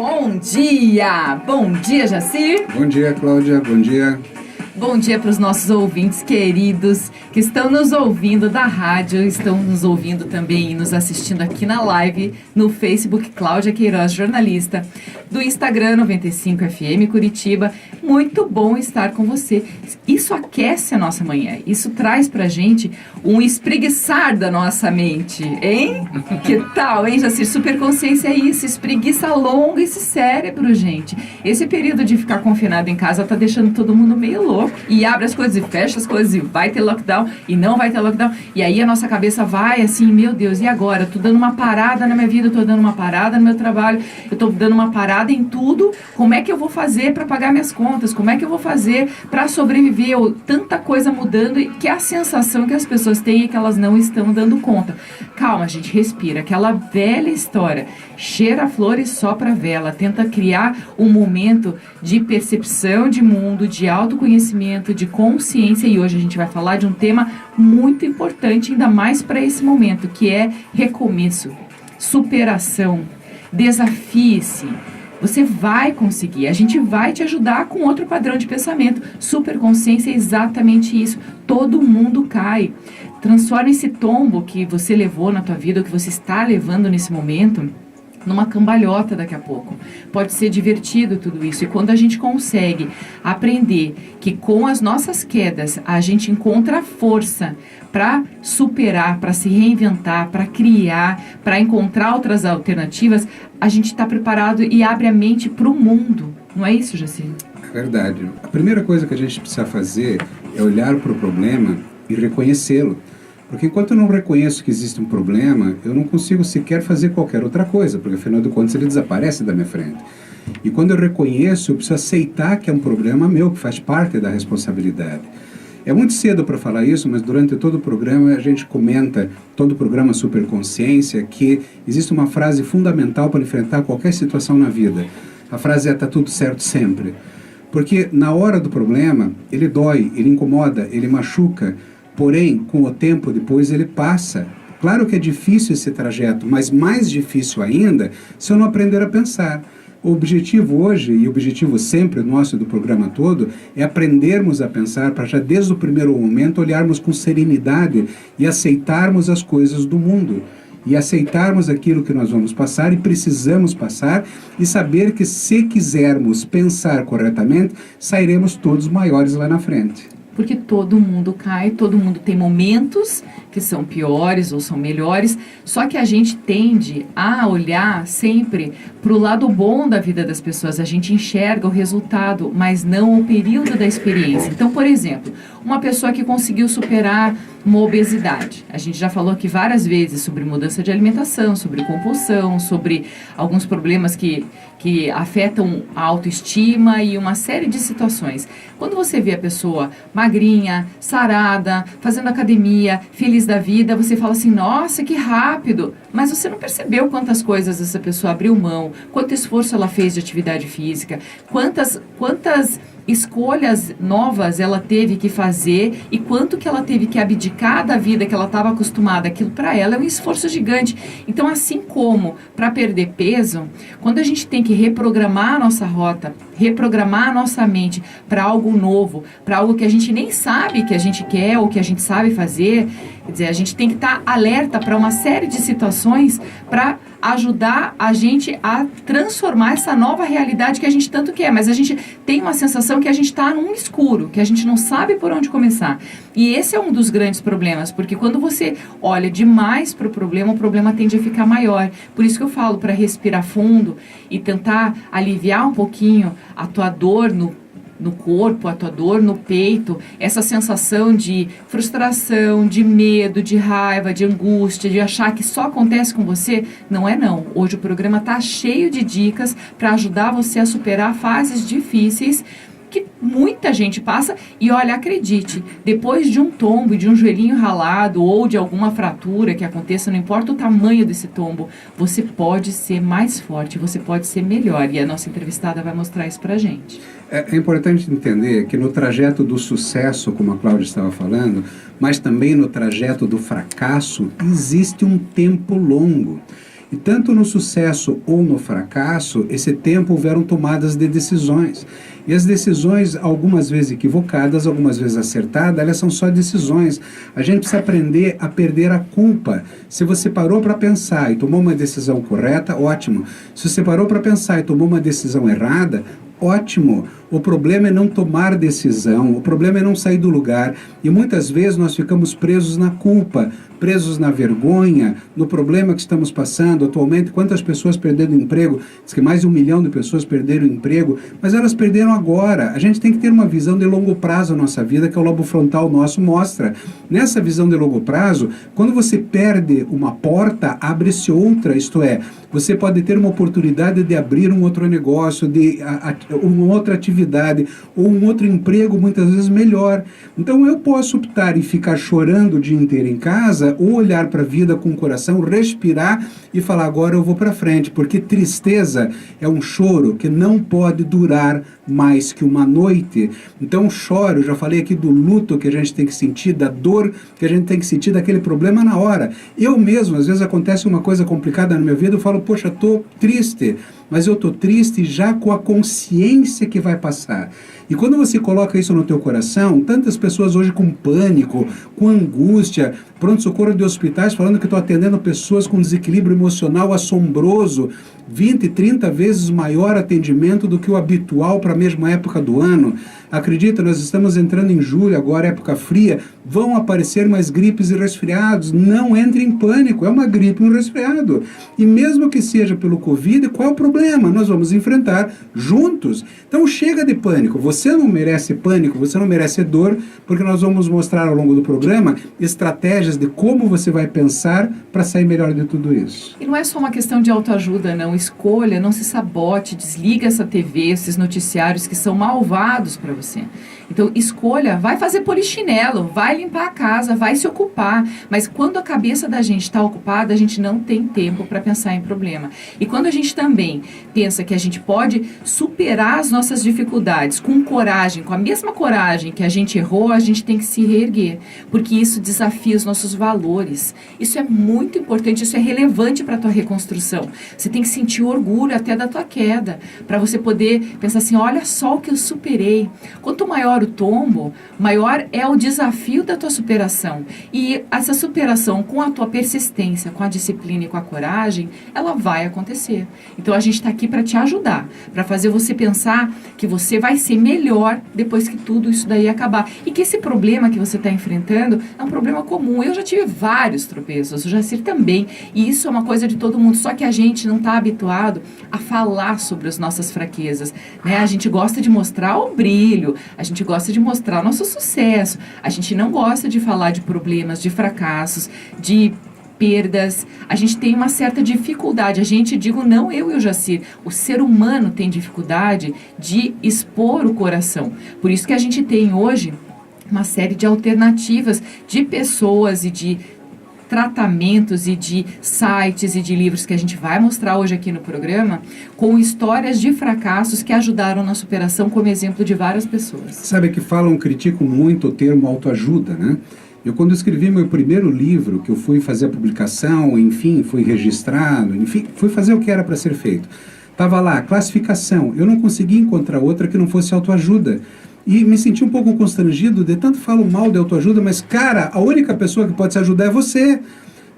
Bom dia! Bom dia, Jacir! Bom dia, Cláudia. Bom dia. Bom dia para os nossos ouvintes queridos que estão nos ouvindo da rádio, estão nos ouvindo também e nos assistindo aqui na live no Facebook, Cláudia Queiroz, jornalista, do Instagram 95FM Curitiba. Muito bom estar com você. Isso aquece a nossa manhã, isso traz pra gente um espreguiçar da nossa mente, hein? Que tal, hein, Jacir? Superconsciência é isso, espreguiça longa esse cérebro, gente. Esse período de ficar confinado em casa tá deixando todo mundo meio louco. E abre as coisas e fecha as coisas e vai ter lockdown e não vai ter lockdown. E aí a nossa cabeça vai assim, meu Deus, e agora? Eu tô dando uma parada na minha vida, eu tô dando uma parada no meu trabalho, eu tô dando uma parada em tudo. Como é que eu vou fazer para pagar minhas contas? Como é que eu vou fazer para sobreviver? Tanta coisa mudando e que a sensação que as pessoas têm é que elas não estão dando conta. Calma, gente, respira. Aquela velha história. Cheira a flor e sopra a vela. Tenta criar um momento de percepção de mundo, de autoconhecimento, de consciência. E hoje a gente vai falar de um tema muito importante, ainda mais para esse momento, que é recomeço, superação. Desafie-se. Você vai conseguir, a gente vai te ajudar com outro padrão de pensamento. Superconsciência é exatamente isso. Todo mundo cai. Transforma esse tombo que você levou na tua vida, ou que você está levando nesse momento, numa cambalhota daqui a pouco. Pode ser divertido tudo isso. E quando a gente consegue aprender que com as nossas quedas a gente encontra força para superar, para se reinventar, para criar, para encontrar outras alternativas, a gente está preparado e abre a mente para o mundo. Não é isso, Jacir? É verdade. A primeira coisa que a gente precisa fazer é olhar para o problema e reconhecê-lo. Porque enquanto eu não reconheço que existe um problema, eu não consigo sequer fazer qualquer outra coisa, porque afinal de contas ele desaparece da minha frente. E quando eu reconheço, eu preciso aceitar que é um problema meu, que faz parte da responsabilidade. É muito cedo para falar isso, mas durante todo o programa a gente comenta, todo o programa Superconsciência, que existe uma frase fundamental para enfrentar qualquer situação na vida. A frase é: tá tudo certo sempre. Porque na hora do problema, ele dói, ele incomoda, ele machuca, porém, com o tempo depois ele passa. Claro que é difícil esse trajeto, mas mais difícil ainda se eu não aprender a pensar. O objetivo hoje, e o objetivo sempre nosso do programa todo, é aprendermos a pensar para já desde o primeiro momento olharmos com serenidade e aceitarmos as coisas do mundo. E aceitarmos aquilo que nós vamos passar e precisamos passar, e saber que se quisermos pensar corretamente, sairemos todos maiores lá na frente. Porque todo mundo cai, todo mundo tem momentos que são piores ou são melhores, só que a gente tende a olhar sempre para o lado bom da vida das pessoas. A gente enxerga o resultado, mas não o período da experiência. Então, por exemplo, uma pessoa que conseguiu superar uma obesidade. A gente já falou aqui várias vezes sobre mudança de alimentação, sobre compulsão, sobre alguns problemas que afetam a autoestima e uma série de situações. Quando você vê a pessoa magrinha, sarada, fazendo academia, feliz da vida, você fala assim: nossa, que rápido! Mas você não percebeu quantas coisas essa pessoa abriu mão, quanto esforço ela fez de atividade física, quantas escolhas novas ela teve que fazer e quanto que ela teve que abdicar da vida que ela estava acostumada. Aquilo para ela é um esforço gigante. Então, assim como para perder peso, quando a gente tem que reprogramar a nossa rota, reprogramar a nossa mente para algo novo, para algo que a gente nem sabe que a gente quer ou que a gente sabe fazer, quer dizer, a gente tem que estar alerta para uma série de situações para ajudar a gente a transformar essa nova realidade que a gente tanto quer, mas a gente tem uma sensação que a gente está num escuro, que a gente não sabe por onde começar. E esse é um dos grandes problemas, porque quando você olha demais para o problema tende a ficar maior. Por isso que eu falo para respirar fundo e tentar aliviar um pouquinho a tua dor no corpo, a tua dor no peito, essa sensação de frustração, de medo, de raiva, de angústia, de achar que só acontece com você. Não é não. Hoje o programa está cheio de dicas para ajudar você a superar fases difíceis que muita gente passa. E olha, acredite, depois de um tombo, de um joelhinho ralado ou de alguma fratura que aconteça, não importa o tamanho desse tombo, você pode ser mais forte, você pode ser melhor. E a nossa entrevistada vai mostrar isso pra gente. É importante entender que no trajeto do sucesso, como a Cláudia estava falando, mas também no trajeto do fracasso, existe um tempo longo. E tanto no sucesso ou no fracasso, esse tempo houveram tomadas de decisões. E as decisões, algumas vezes equivocadas, algumas vezes acertadas, elas são só decisões. A gente precisa aprender a perder a culpa. Se você parou para pensar e tomou uma decisão correta, ótimo. Se você parou para pensar e tomou uma decisão errada, ótimo. O problema é não tomar decisão, o problema é não sair do lugar. E muitas vezes nós ficamos presos na culpa, presos na vergonha, no problema que estamos passando. Atualmente, quantas pessoas perderam emprego? Diz que mais de 1 milhão de pessoas perderam emprego, mas elas perderam agora. A gente tem que ter uma visão de longo prazo na nossa vida, que o lobo frontal nosso mostra. Nessa visão de longo prazo, quando você perde uma porta, abre-se outra, isto é, você pode ter uma oportunidade de abrir um outro negócio, de uma outra atividade, ou um outro emprego muitas vezes melhor. Então eu posso optar em ficar chorando o dia inteiro em casa, ou olhar para a vida com o coração, respirar e falar, agora eu vou para frente, porque tristeza é um choro que não pode durar mais que uma noite. Então choro, eu já falei aqui do luto que a gente tem que sentir, da dor que a gente tem que sentir, daquele problema na hora. Eu mesmo, às vezes acontece uma coisa complicada na minha vida, eu falo, poxa, estou triste, mas eu estou triste já com a consciência que vai passar. E quando você coloca isso no teu coração, tantas pessoas hoje com pânico, com angústia, pronto-socorro de hospitais falando que estou atendendo pessoas com desequilíbrio emocional assombroso, 20, 30 vezes maior atendimento do que o habitual para a mesma época do ano. Acredita, nós estamos entrando em julho, agora época fria, vão aparecer mais gripes e resfriados. Não entre em pânico, é uma gripe e um resfriado. E mesmo que seja pelo Covid, qual é o problema? Nós vamos enfrentar juntos. Então chega de pânico, você não merece pânico, você não merece dor, porque nós vamos mostrar ao longo do programa estratégias de como você vai pensar para sair melhor de tudo isso. E não é só uma questão de autoajuda, não. Escolha, não se sabote, desliga essa TV, esses noticiários que são malvados para você. Então, escolha, vai fazer polichinelo, vai limpar a casa, vai se ocupar. Mas quando a cabeça da gente está ocupada, a gente não tem tempo para pensar em problema. E quando a gente também pensa que a gente pode superar as nossas dificuldades com coragem, com a mesma coragem que a gente errou, a gente tem que se reerguer. Porque isso desafia os nossos valores. Isso é muito importante, isso é relevante para a tua reconstrução. Você tem que sentir orgulho até da tua queda, para você poder pensar assim, olha só o que eu superei. Quanto maior o tombo, maior é o desafio da tua superação. E essa superação com a tua persistência, com a disciplina e com a coragem, ela vai acontecer. Então a gente está aqui para te ajudar, para fazer você pensar que você vai ser melhor depois que tudo isso daí acabar. E que esse problema que você está enfrentando é um problema comum. Eu já tive vários tropeços, o Jacir também. E isso é uma coisa de todo mundo, só que a gente não está habituado a falar sobre as nossas fraquezas, né? A gente gosta de mostrar o brilho, a gente gosta de mostrar nosso sucesso, a gente não gosta de falar de problemas, de fracassos, de perdas. A gente tem uma certa dificuldade, a gente, digo não eu e o Jacir, o ser humano tem dificuldade de expor o coração. Por isso que a gente tem hoje uma série de alternativas de pessoas e de tratamentos e de sites e de livros que a gente vai mostrar hoje aqui no programa, com histórias de fracassos que ajudaram na superação, como exemplo de várias pessoas. Sabe que criticam muito o termo autoajuda, né? Eu, quando escrevi meu primeiro livro, que eu fui fazer a publicação, enfim, fui registrado, enfim, fui fazer o que era para ser feito. Estava lá, classificação. Eu não consegui encontrar outra que não fosse autoajuda. E me senti um pouco constrangido, de tanto falo mal de autoajuda, mas, cara, a única pessoa que pode te ajudar é você.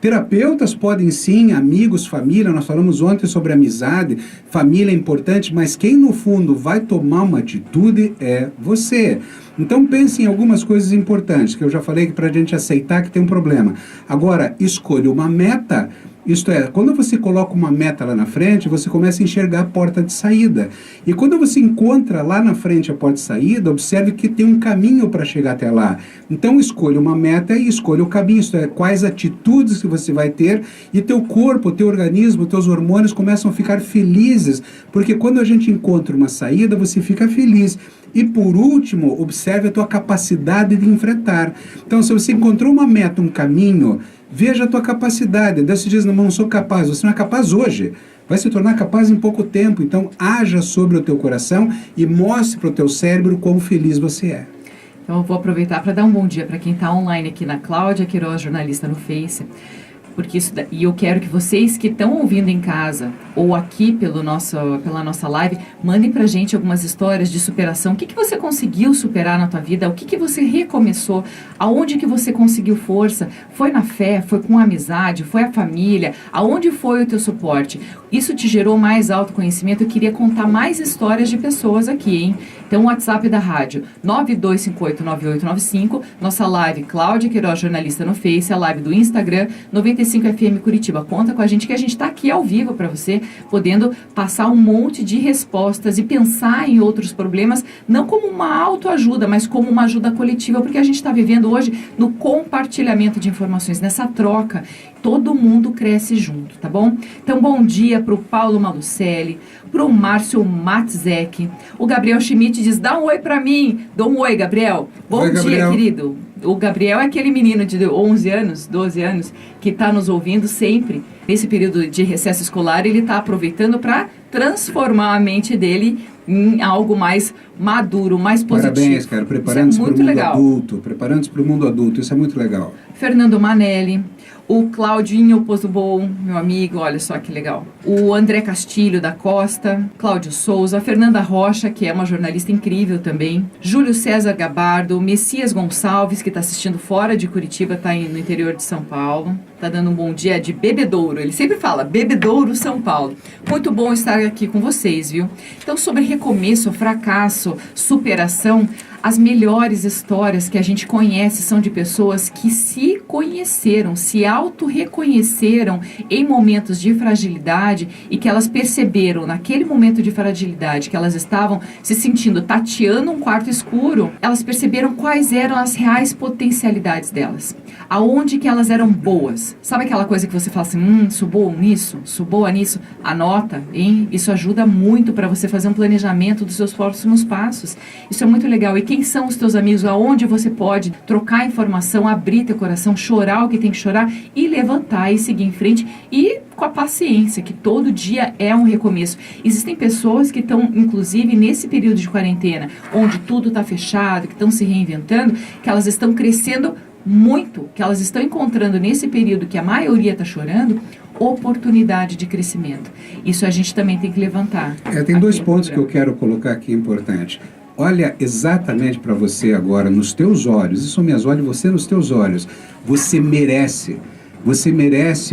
Terapeutas podem sim, amigos, família, nós falamos ontem sobre amizade, família é importante, mas quem no fundo vai tomar uma atitude é você. Então pense em algumas coisas importantes, que eu já falei para a gente aceitar que tem um problema. Agora, escolha uma meta. Isto é, quando você coloca uma meta lá na frente, você começa a enxergar a porta de saída. E quando você encontra lá na frente a porta de saída, observe que tem um caminho para chegar até lá. Então escolha uma meta e escolha o caminho, isto é, quais atitudes que você vai ter, e teu corpo, teu organismo, teus hormônios começam a ficar felizes, porque quando a gente encontra uma saída, você fica feliz. E por último, observe a tua capacidade de enfrentar. Então, se você encontrou uma meta, um caminho, veja a tua capacidade. Deus diz, não sou capaz. Você não é capaz hoje. Vai se tornar capaz em pouco tempo. Então, haja sobre o teu coração e mostre para o teu cérebro quão feliz você é. Então, eu vou aproveitar para dar um bom dia para quem está online aqui na Cláudia Queiroz, jornalista no Face. porque e eu quero que vocês que estão ouvindo em casa ou aqui pela nossa live, mandem pra gente algumas histórias de superação. O que você conseguiu superar na tua vida? O que você recomeçou? Aonde que você conseguiu força? Foi na fé? Foi com a amizade? Foi a família? Aonde foi o teu suporte? Isso te gerou mais autoconhecimento? Eu queria contar mais histórias de pessoas aqui, hein? Então, o WhatsApp da rádio, 92589895, nossa live, Cláudia Queiroz, jornalista no Face, a live do Instagram, 95FM Curitiba. Conta com a gente que a gente está aqui ao vivo para você, podendo passar um monte de respostas e pensar em outros problemas, não como uma autoajuda, mas como uma ajuda coletiva, porque a gente está vivendo hoje no compartilhamento de informações, nessa troca. Todo mundo cresce junto, tá bom? Então, bom dia para o Paulo Malucelli, para o Márcio Matzek. O Gabriel Schmidt diz, dá um oi para mim. Dá um oi, Gabriel. Bom Oi, dia, Gabriel. querido. O Gabriel é aquele menino de 11 anos, 12 anos, que está nos ouvindo sempre. Nesse período de recesso escolar, ele está aproveitando para transformar a mente dele em algo mais maduro, mais positivo. Parabéns, cara. Preparando-se para o mundo legal. adulto. Preparando-se para o mundo adulto. Isso é muito legal. Fernando Manelli, o Claudinho Pozobon, meu amigo, olha só que legal. O André Castilho da Costa, Cláudio Souza, a Fernanda Rocha, que é uma jornalista incrível também, Júlio César Gabardo, Messias Gonçalves, que está assistindo fora de Curitiba, está no interior de São Paulo, está dando um bom dia de Bebedouro, ele sempre fala, Bebedouro, São Paulo. Muito bom estar aqui com vocês, viu? Então, sobre recomeço, fracasso, superação, as melhores histórias que a gente conhece são de pessoas que se conheceram, se auto-reconheceram em momentos de fragilidade e que elas perceberam naquele momento de fragilidade que elas estavam se sentindo tateando um quarto escuro, elas perceberam quais eram as reais potencialidades delas, aonde que elas eram boas. Sabe aquela coisa que você fala assim, sou boa nisso, sou boa nisso? Anota, hein? Isso ajuda muito para você fazer um planejamento dos seus próximos passos. Isso é muito legal. E quem são os teus amigos? Aonde você pode trocar informação, abrir teu coração, chorar o que tem que chorar e levantar e seguir em frente e com a paciência, que todo dia é um recomeço. Existem pessoas que estão, inclusive, nesse período de quarentena, onde tudo está fechado, que estão se reinventando, que elas estão crescendo muito, que elas estão encontrando nesse período que a maioria está chorando, oportunidade de crescimento. Isso a gente também tem que levantar. Tem dois pontos que eu quero colocar aqui importantes. Olha exatamente para você agora, nos teus olhos, isso minhas olhos, você nos teus olhos. Você merece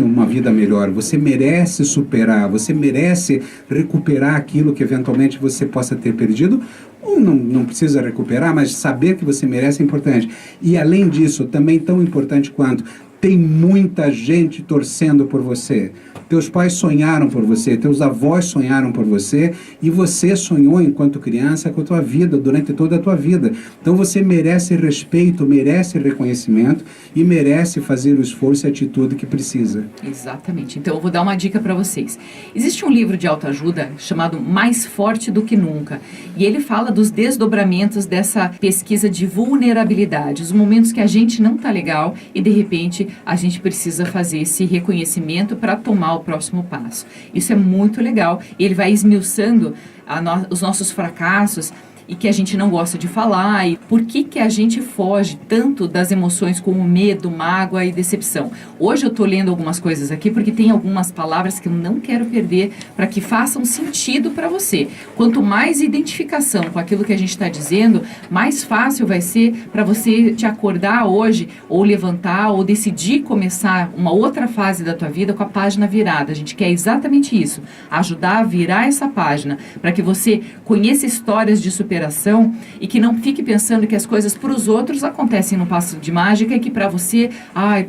uma vida melhor, você merece superar, você merece recuperar aquilo que eventualmente você possa ter perdido, ou não precisa recuperar, mas saber que você merece é importante. E além disso, também tão importante quanto, tem muita gente torcendo por você. Teus pais sonharam por você, teus avós sonharam por você e você sonhou enquanto criança com a tua vida, durante toda a tua vida. Então você merece respeito, merece reconhecimento e merece fazer o esforço e a atitude que precisa. Exatamente. Então eu vou dar uma dica para vocês. Existe um livro de autoajuda chamado Mais Forte do que Nunca e ele fala dos desdobramentos dessa pesquisa de vulnerabilidade, os momentos que a gente não tá legal e de repente a gente precisa fazer esse reconhecimento para tomar o próximo passo. Isso é muito legal e ele vai esmiuçando os nossos fracassos e que a gente não gosta de falar, e por que a gente foge tanto das emoções como medo, mágoa e decepção. Hoje eu estou lendo algumas coisas aqui porque tem algumas palavras que eu não quero perder para que façam sentido para você. Quanto mais identificação com aquilo que a gente está dizendo, mais fácil vai ser para você te acordar hoje, ou levantar, ou decidir começar uma outra fase da tua vida com a página virada. A gente quer exatamente isso, ajudar a virar essa página, para que você conheça histórias de superação e que não fique pensando que as coisas para os outros acontecem no passo de mágica e que para você,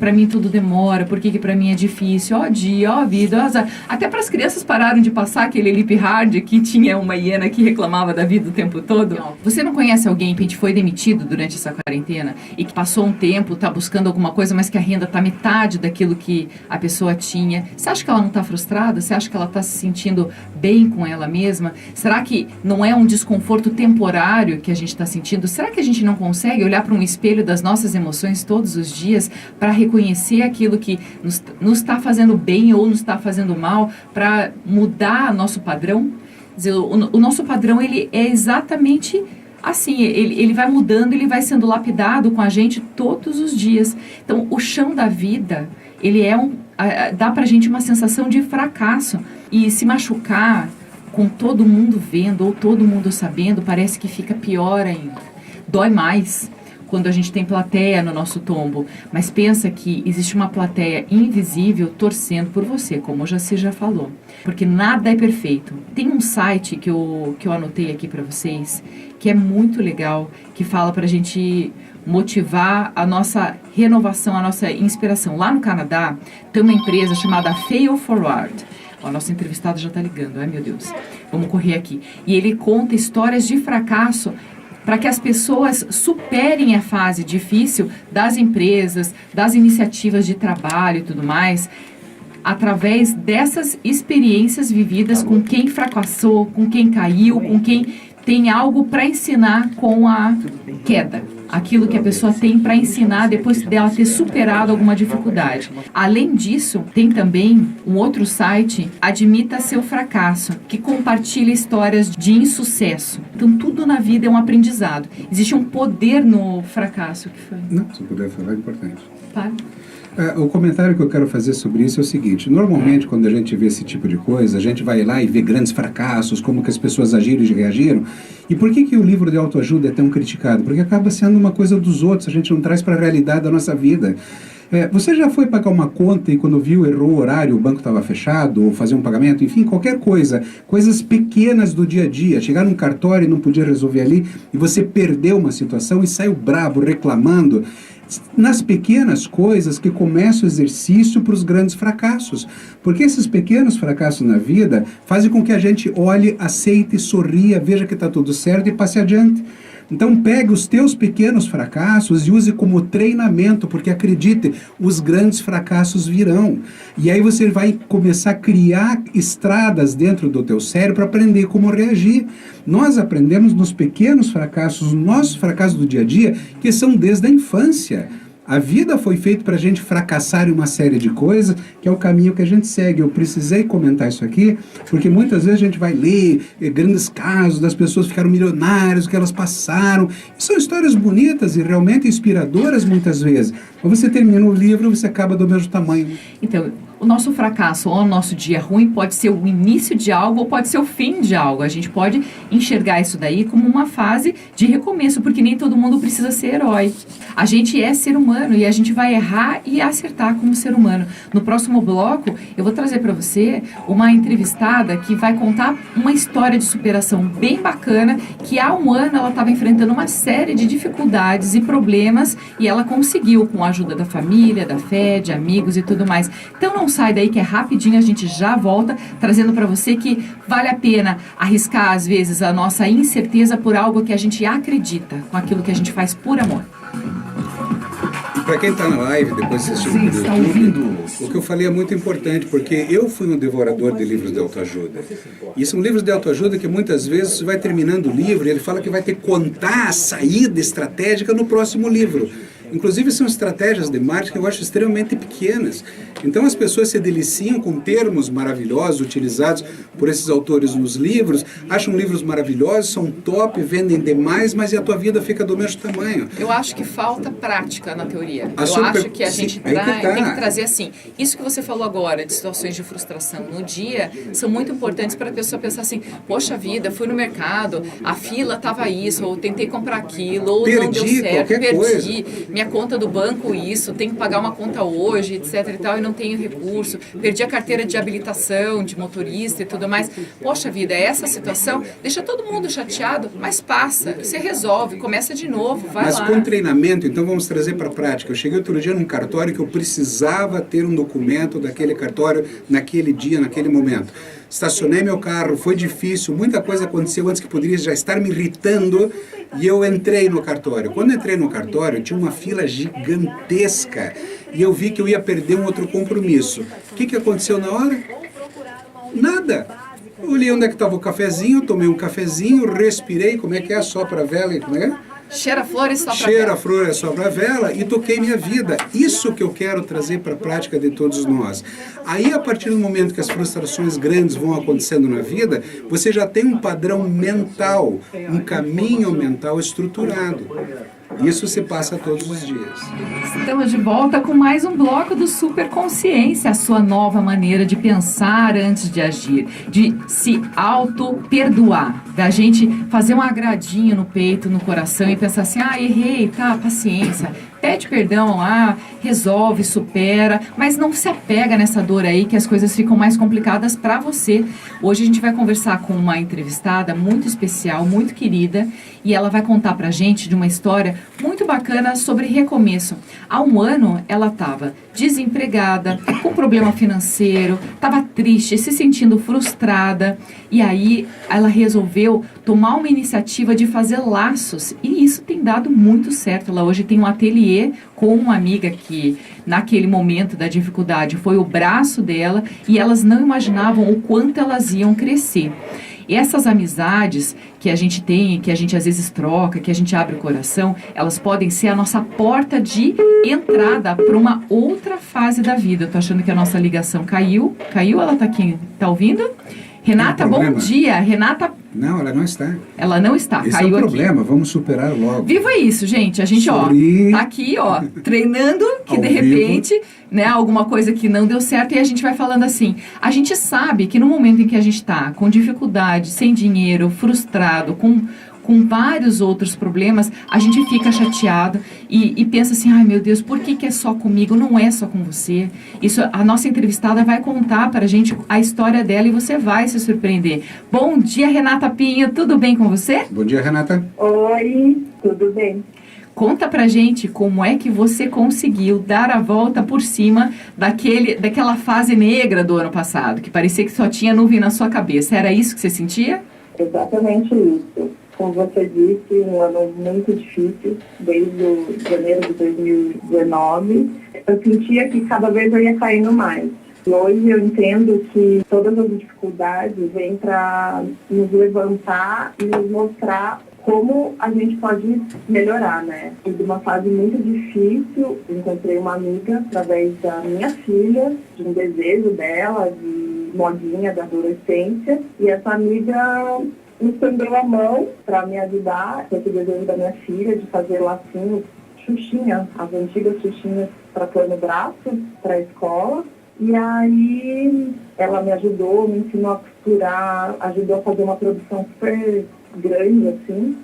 para mim tudo demora, porque que para mim é difícil, ó dia, ó vida, ó azar. Até para as crianças pararam de passar aquele lip hard que tinha uma hiena que reclamava da vida o tempo todo. Você não conhece alguém que foi demitido durante essa quarentena e que passou um tempo, está buscando alguma coisa, mas que a renda está metade daquilo que a pessoa tinha? Você acha que ela não está frustrada? Você acha que ela está se sentindo bem com ela mesma? Será que não é um desconforto temporário que a gente está sentindo? Será que a gente não consegue olhar para um espelho das nossas emoções todos os dias para reconhecer aquilo que nos está fazendo bem ou nos está fazendo mal, para mudar nosso padrão? Quer dizer, o nosso padrão ele é exatamente assim, ele vai mudando, ele vai sendo lapidado com a gente todos os dias. Então, o chão da vida, ele é dá pra gente uma sensação de fracasso. E se machucar com todo mundo vendo ou todo mundo sabendo, parece que fica pior ainda. Dói mais quando a gente tem plateia no nosso tombo, mas pensa que existe uma plateia invisível torcendo por você, como o Jaci já falou, porque nada é perfeito. Tem um site que eu anotei aqui para vocês, que é muito legal, que fala para a gente motivar a nossa renovação, a nossa inspiração. Lá no Canadá, tem uma empresa chamada Fail Forward. O nosso entrevistado já está ligando, ai meu Deus, vamos correr aqui. E ele conta histórias de fracasso para que as pessoas superem a fase difícil das empresas, das iniciativas de trabalho e tudo mais, através dessas experiências vividas com quem fracassou, com quem caiu, com quem tem algo para ensinar com a queda. Aquilo que a pessoa tem para ensinar depois dela ter superado alguma dificuldade. Além disso, tem também um outro site, Admita Seu Fracasso, que compartilha histórias de insucesso. Então, tudo na vida é um aprendizado. Existe um poder no fracasso. Que foi? Não, se puder falar, é importante. Para. O comentário que eu quero fazer sobre isso é o seguinte: normalmente quando a gente vê esse tipo de coisa, a gente vai lá e vê grandes fracassos, como que as pessoas agiram e reagiram. E por que o livro de autoajuda é tão criticado? Porque acaba sendo uma coisa dos outros, a gente não traz para a realidade da nossa vida. Você já foi pagar uma conta e quando viu, errou o horário, o banco estava fechado, ou fazer um pagamento, enfim, qualquer coisa, coisas pequenas do dia a dia, chegar num cartório e não podia resolver ali, e você perdeu uma situação e saiu brabo, reclamando. Nas pequenas coisas que começa o exercício para os grandes fracassos. Porque esses pequenos fracassos na vida fazem com que a gente olhe, aceite, sorria, veja que está tudo certo e passe adiante. Então pegue os teus pequenos fracassos e use como treinamento, porque acredite, os grandes fracassos virão. E aí você vai começar a criar estradas dentro do teu cérebro para aprender como reagir. Nós aprendemos nos pequenos fracassos, nos nossos fracassos do dia a dia, que são desde a infância. A vida foi feita para a gente fracassar em uma série de coisas, que é o caminho que a gente segue. Eu precisei comentar isso aqui, porque muitas vezes a gente vai ler grandes casos das pessoas que ficaram milionárias, o que elas passaram. E são histórias bonitas e realmente inspiradoras muitas vezes. Mas você termina o livro e você acaba do mesmo tamanho. Então, o nosso fracasso ou o nosso dia ruim pode ser o início de algo ou pode ser o fim de algo. A gente pode enxergar isso daí como uma fase de recomeço, porque nem todo mundo precisa ser herói. A gente é ser humano e a gente vai errar e acertar como ser humano. No próximo bloco, eu vou trazer para você uma entrevistada que vai contar uma história de superação bem bacana, que há um ano ela estava enfrentando uma série de dificuldades e problemas e ela conseguiu com a ajuda da família, da fé, de amigos e tudo mais. Então não sai daí que é rapidinho, a gente já volta trazendo para você que vale a pena arriscar às vezes a nossa incerteza por algo que a gente acredita, com aquilo que a gente faz por amor. Para quem está na live, depois assistiu no YouTube, o que eu falei é muito importante, porque eu fui um devorador de livros de autoajuda. E são livros de autoajuda que muitas vezes você vai terminando o livro e ele fala que vai ter que contar a saída estratégica no próximo livro. Inclusive são estratégias de marketing que eu acho extremamente pequenas. Então as pessoas se deliciam com termos maravilhosos utilizados por esses autores nos livros, acham livros maravilhosos, são top, vendem demais, mas e a tua vida fica do mesmo tamanho. Eu acho que falta prática na teoria. Eu acho que a gente tem que trazer assim, isso que você falou agora, de situações de frustração no dia, são muito importantes para a pessoa pensar assim, poxa vida, fui no mercado, a fila estava isso, ou tentei comprar aquilo, ou não deu certo, perdi. Minha conta do banco isso, tenho que pagar uma conta hoje, etc e tal, e não tenho recurso, perdi a carteira de habilitação, de motorista e tudo mais. Poxa vida, essa situação deixa todo mundo chateado, mas passa, você resolve, começa de novo, vai lá. Mas com treinamento, então vamos trazer para a prática. Eu cheguei outro dia num cartório que eu precisava ter um documento daquele cartório naquele dia, naquele momento. Estacionei meu carro, foi difícil, muita coisa aconteceu antes que poderia já estar me irritando e eu entrei no cartório. Quando entrei no cartório, tinha uma fila gigantesca e eu vi que eu ia perder um outro compromisso. O que aconteceu na hora? Nada. Eu olhei onde é que estava o cafezinho, tomei um cafezinho, respirei, como é que é, sopra a vela e como é? Cheira a flor e sopra a vela. Cheira a flor e sopra a vela e toquei minha vida. Isso que eu quero trazer para a prática de todos nós. Aí, a partir do momento que as frustrações grandes vão acontecendo na vida, você já tem um padrão mental, um caminho mental estruturado. Isso se passa todos os dias. Estamos de volta com mais um bloco do Super Consciência, a sua nova maneira de pensar antes de agir, de se auto-perdoar, da gente fazer um agradinho no peito, no coração e pensar assim, errei, tá, paciência, pede perdão lá, resolve, supera, mas não se apega nessa dor aí que as coisas ficam mais complicadas para você. Hoje a gente vai conversar com uma entrevistada muito especial, muito querida, e ela vai contar pra gente de uma história muito bacana sobre recomeço. Há um ano ela estava desempregada, com problema financeiro, estava triste, se sentindo frustrada, e aí ela resolveu tomar uma iniciativa de fazer laços, e isso tem dado muito certo. Ela hoje tem um ateliê com uma amiga que naquele momento da dificuldade foi o braço dela, e elas não imaginavam o quanto elas iam crescer. E essas amizades que a gente tem, que a gente às vezes troca, que a gente abre o coração, elas podem ser a nossa porta de entrada para uma outra fase da vida. Eu tô achando que a nossa ligação caiu. Caiu? Ela tá aqui. Tá ouvindo? Renata, bom dia. Renata... Não, ela não está. Ela não está, Esse caiu é o aqui. problema, vamos superar logo. Viva isso, gente. A gente, Sorri. tá aqui, treinando, que Ao de vivo. repente, né, alguma coisa que não deu certo e a gente vai falando assim. A gente sabe que no momento em que a gente tá com dificuldade, sem dinheiro, frustrado, com vários outros problemas, a gente fica chateado e pensa assim, ai meu Deus, por que é só comigo? Não é só com você. Isso, a nossa entrevistada vai contar para a gente a história dela e você vai se surpreender. Bom dia, Renata Pinho, tudo bem com você? Bom dia, Renata. Oi, tudo bem? Conta pra gente como é que você conseguiu dar a volta por cima daquela fase negra do ano passado, que parecia que só tinha nuvem na sua cabeça. Era isso que você sentia? Exatamente isso. Como você disse, um ano muito difícil, desde o janeiro de 2019. Eu sentia que cada vez eu ia caindo mais. E hoje eu entendo que todas as dificuldades vêm para nos levantar e nos mostrar como a gente pode melhorar, né? E de uma fase muito difícil, encontrei uma amiga através da minha filha, de um desejo dela, de modinha da adolescência. E essa amiga me estendeu a mão para me ajudar, com esse desejo da minha filha de fazer lacinhos, xuxinha, as antigas xuxinhas para pôr no braço, para a escola. E aí ela me ajudou, me ensinou a costurar, ajudou a fazer uma produção super grande, assim.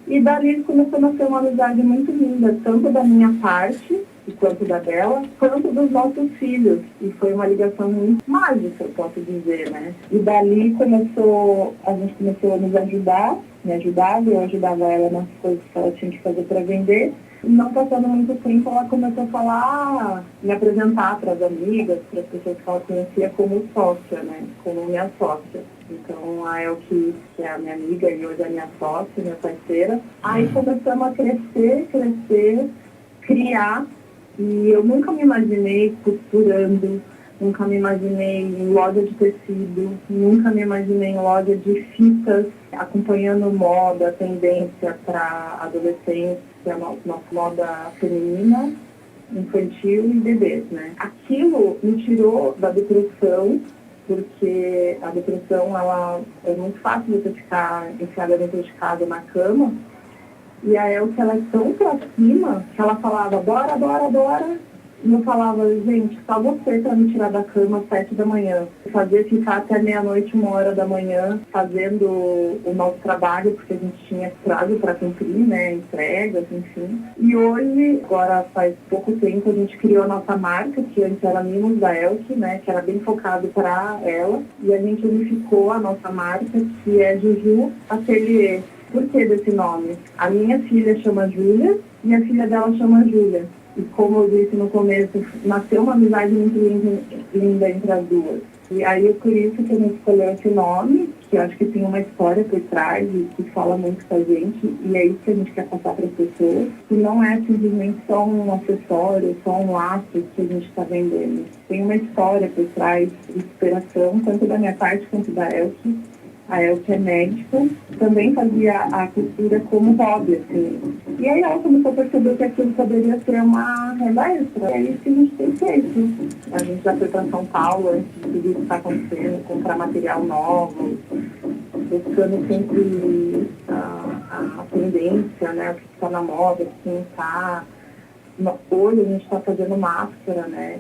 E dali começou a ser uma amizade muito linda, tanto da minha parte, quanto da dela, quanto dos nossos filhos. E foi uma ligação muito mágica, eu posso dizer, né? E dali a gente começou a nos ajudar, me ajudava, eu ajudava ela nas coisas que ela tinha que fazer para vender. E não passando muito tempo, ela começou a falar, me apresentar para as amigas, para as pessoas que ela conhecia como sócia, né? Como minha sócia. Então, a Elke, que é a minha amiga e hoje é a minha sócia, minha parceira. Aí começamos a crescer, criar. E eu nunca me imaginei costurando, nunca me imaginei em loja de tecido, nunca me imaginei em loja de fitas, acompanhando moda, tendência para adolescência, nossa moda feminina, infantil e bebês, né? Aquilo me tirou da depressão, porque a depressão, ela é muito fácil de você ficar enfiada dentro de casa na cama. E a Elke, ela é tão pra cima que ela falava, bora. E eu falava, gente, só você pra me tirar da cama às 7 da manhã. Fazer ficar até meia-noite, 1h da manhã, fazendo o nosso trabalho, porque a gente tinha prazo para cumprir, né, entregas, enfim. E hoje, agora faz pouco tempo, a gente criou a nossa marca, que antes era Mimos da Elke, né, que era bem focado para ela. E a gente unificou a nossa marca, que é Juju Ateliê. Por que desse nome? A minha filha chama Júlia e a filha dela chama Júlia. E como eu disse no começo, nasceu uma amizade muito linda entre as duas. E aí, por isso que a gente escolheu esse nome, que eu acho que tem uma história por trás e que fala muito com a gente. E é isso que a gente quer passar para as pessoas. Que não é simplesmente só um acessório, só um laço que a gente está vendendo. Tem uma história por trás de inspiração, tanto da minha parte quanto da Elke. A Elke é médico, também fazia a costura como hobby, assim. E aí ela começou a perceber que aquilo poderia ser uma renda extra. E é isso que a gente tem feito. A gente já foi para São Paulo antes de tudo isso que está acontecendo, comprar material novo, buscando sempre a tendência, né, o que está na moda, o que não está. Hoje a gente está fazendo máscara, né,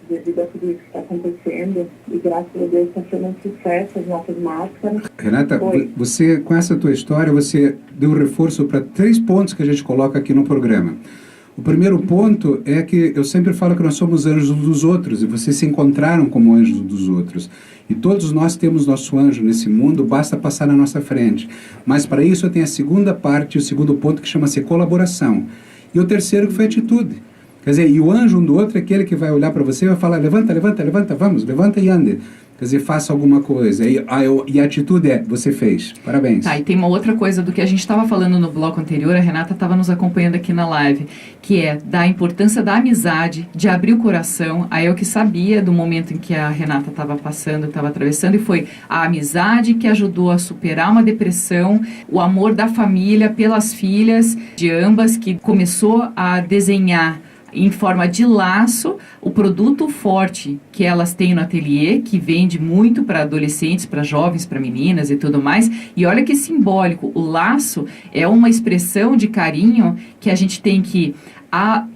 devido a tudo isso que está acontecendo, e graças a Deus está sendo um sucesso as nossas máscaras. Renata, você, com essa tua história, você deu reforço para 3 pontos que a gente coloca aqui no programa. O primeiro ponto é que eu sempre falo que nós somos anjos uns dos outros, e vocês se encontraram como anjos uns dos outros. E todos nós temos nosso anjo nesse mundo, basta passar na nossa frente. Mas para isso tem a segunda parte, o segundo ponto, que chama-se colaboração. E o terceiro que foi atitude. Quer dizer, e o anjo um do outro é aquele que vai olhar para você e vai falar, levanta, levanta, levanta, vamos, levanta e ande. Quer dizer, faça alguma coisa. E a atitude é, você fez. Parabéns. Tá, e tem uma outra coisa do que a gente estava falando no bloco anterior, a Renata estava nos acompanhando aqui na live, que é da importância da amizade, de abrir o coração. Aí eu que sabia do momento em que a Renata estava passando, estava atravessando, e foi a amizade que ajudou a superar uma depressão, o amor da família pelas filhas de ambas, que começou a desenhar em forma de laço, o produto forte que elas têm no ateliê, que vende muito para adolescentes, para jovens, para meninas e tudo mais. E olha que simbólico, o laço é uma expressão de carinho que a gente tem que...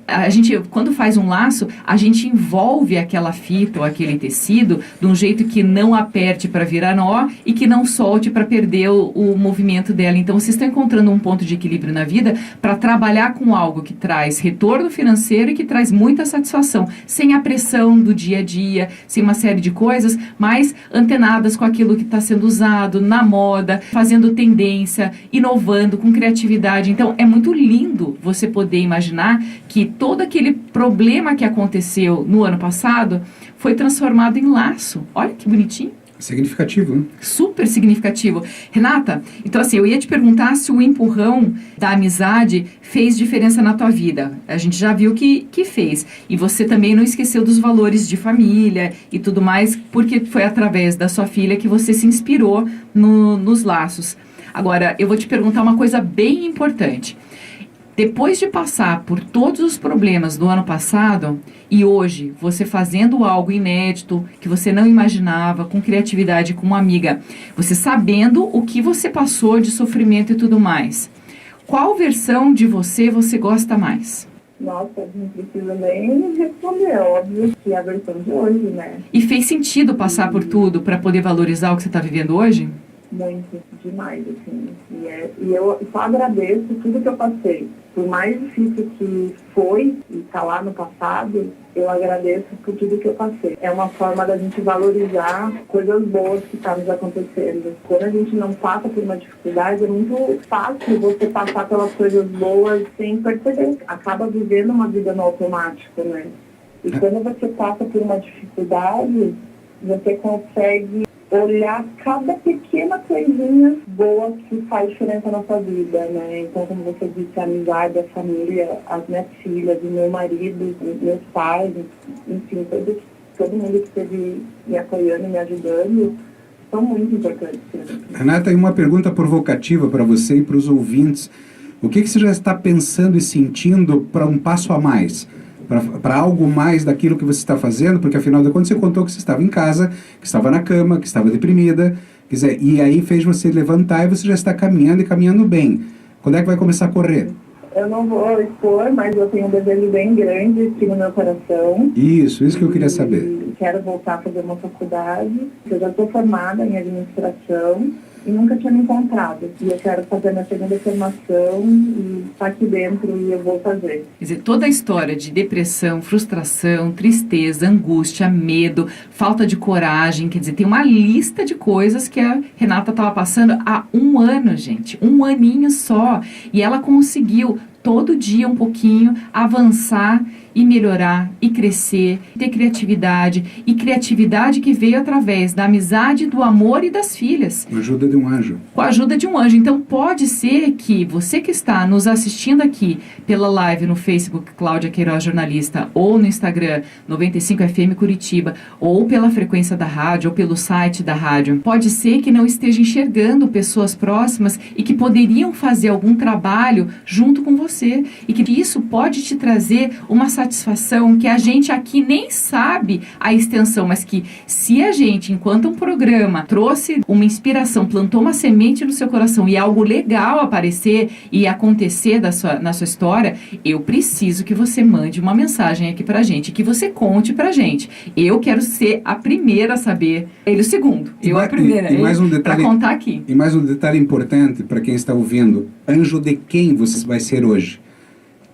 A gente, quando faz um laço, a gente envolve aquela fita ou aquele tecido de um jeito que não aperte para virar nó e que não solte para perder o movimento dela. Então, vocês estão encontrando um ponto de equilíbrio na vida para trabalhar com algo que traz retorno financeiro e que traz muita satisfação, sem a pressão do dia a dia, sem uma série de coisas, mas antenadas com aquilo que está sendo usado na moda, fazendo tendência, inovando com criatividade. Então, é muito lindo você poder imaginar que todo aquele problema que aconteceu no ano passado foi transformado em laço. Olha que bonitinho. Significativo, né? Super significativo. Renata, então assim, eu ia te perguntar se o empurrão da amizade fez diferença na tua vida. A gente já viu que fez. E você também não esqueceu dos valores de família e tudo mais, porque foi através da sua filha que você se inspirou nos laços. Agora, eu vou te perguntar uma coisa bem importante. Depois de passar por todos os problemas do ano passado e hoje você fazendo algo inédito que você não imaginava, com criatividade, com uma amiga, você sabendo o que você passou de sofrimento e tudo mais, qual versão de você gosta mais? Nossa, não precisa nem responder, óbvio que é a versão de hoje, né? E fez sentido passar por tudo para poder valorizar o que você está vivendo hoje? Muito, demais, assim. E eu só agradeço tudo que eu passei. Por mais difícil que foi e tá lá no passado, eu agradeço por tudo que eu passei. É uma forma da gente valorizar coisas boas que estão nos acontecendo. Quando a gente não passa por uma dificuldade, é muito fácil você passar pelas coisas boas sem perceber. Acaba vivendo uma vida no automático, né? E quando você passa por uma dificuldade, você consegue olhar cada pequena coisinha boa que faz diferença na sua vida, né? Então, como você disse, a amizade, a família, as minhas filhas, o meu marido, meus pais, enfim, todo mundo que esteve me apoiando e me ajudando, são muito importantes. Renata, uma pergunta provocativa para você e para os ouvintes. O que você já está pensando e sentindo para um passo a mais? Para algo mais daquilo que você está fazendo, porque afinal de contas você contou que você estava em casa, que estava na cama, que estava deprimida, quer dizer, e aí fez você levantar e você já está caminhando e caminhando bem. Quando é que vai começar a correr? Eu não vou expor, mas eu tenho um desejo bem grande aqui no meu coração. Isso que eu queria saber. Quero voltar a fazer uma faculdade, eu já estou formada em administração e nunca tinha me encontrado. E eu quero fazer minha segunda formação e estar aqui dentro e eu vou fazer. Quer dizer, toda a história de depressão, frustração, tristeza, angústia, medo, falta de coragem, quer dizer, tem uma lista de coisas que a Renata estava passando há 1 ano, gente. 1 aninho só. E ela conseguiu todo dia um pouquinho avançar e melhorar e crescer, ter criatividade, e criatividade que veio através da amizade, do amor e das filhas. Com a ajuda de um anjo. Com a ajuda de um anjo. Então pode ser que você que está nos assistindo aqui pela live no Facebook Cláudia Queiroz Jornalista, ou no Instagram 95FM Curitiba, ou pela frequência da rádio, ou pelo site da rádio, pode ser que não esteja enxergando pessoas próximas e que poderiam fazer algum trabalho junto com você. você e que isso pode te trazer uma satisfação que a gente aqui nem sabe a extensão, mas que se a gente, enquanto um programa, trouxe uma inspiração, plantou uma semente no seu coração e algo legal aparecer e acontecer na sua história, eu preciso que você mande uma mensagem aqui pra gente, que você conte pra gente. Eu quero ser a primeira a saber, ele o segundo, eu a primeira, para contar aqui. E mais um detalhe importante para quem está ouvindo, anjo de quem você vai ser hoje?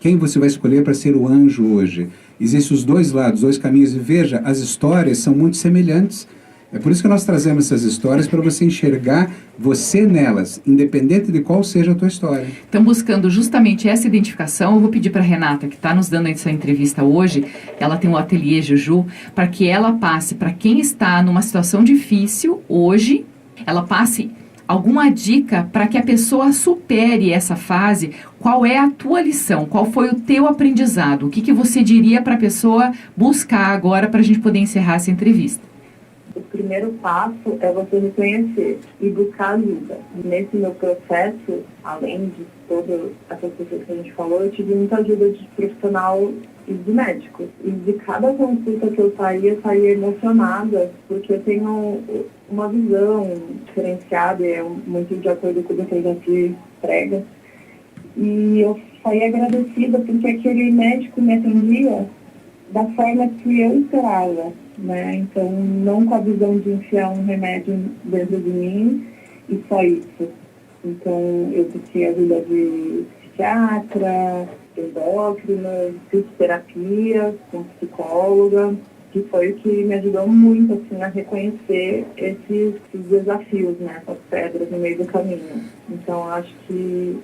Quem você vai escolher para ser o anjo hoje? Existem os dois lados, dois caminhos, e veja, as histórias são muito semelhantes. É por isso que nós trazemos essas histórias, para você enxergar você nelas, independente de qual seja a tua história. Então, buscando justamente essa identificação, eu vou pedir para a Renata, que está nos dando essa entrevista hoje, ela tem um ateliê Juju, para que ela passe, para quem está numa situação difícil hoje, ela passe alguma dica para que a pessoa supere essa fase. Qual é a tua lição? Qual foi o teu aprendizado? O que você diria para a pessoa buscar agora para a gente poder encerrar essa entrevista? O primeiro passo é você reconhecer e buscar ajuda. Nesse meu processo, além de todas essas pessoas que a gente falou, eu tive muita ajuda de profissional e de médico. E de cada consulta que eu saía emocionada, porque eu tenho uma visão diferenciada, é muito de acordo com o que a gente prega. E eu saí agradecida porque aquele médico me atendia da forma que eu esperava, né? Então, não com a visão de enfiar um remédio dentro de mim e só isso. Então, eu busquei ajuda de psiquiatra, endócrino, fisioterapia, com psicóloga, que foi o que me ajudou muito, assim, a reconhecer esses desafios, né? Essas pedras no meio do caminho. Então, acho que...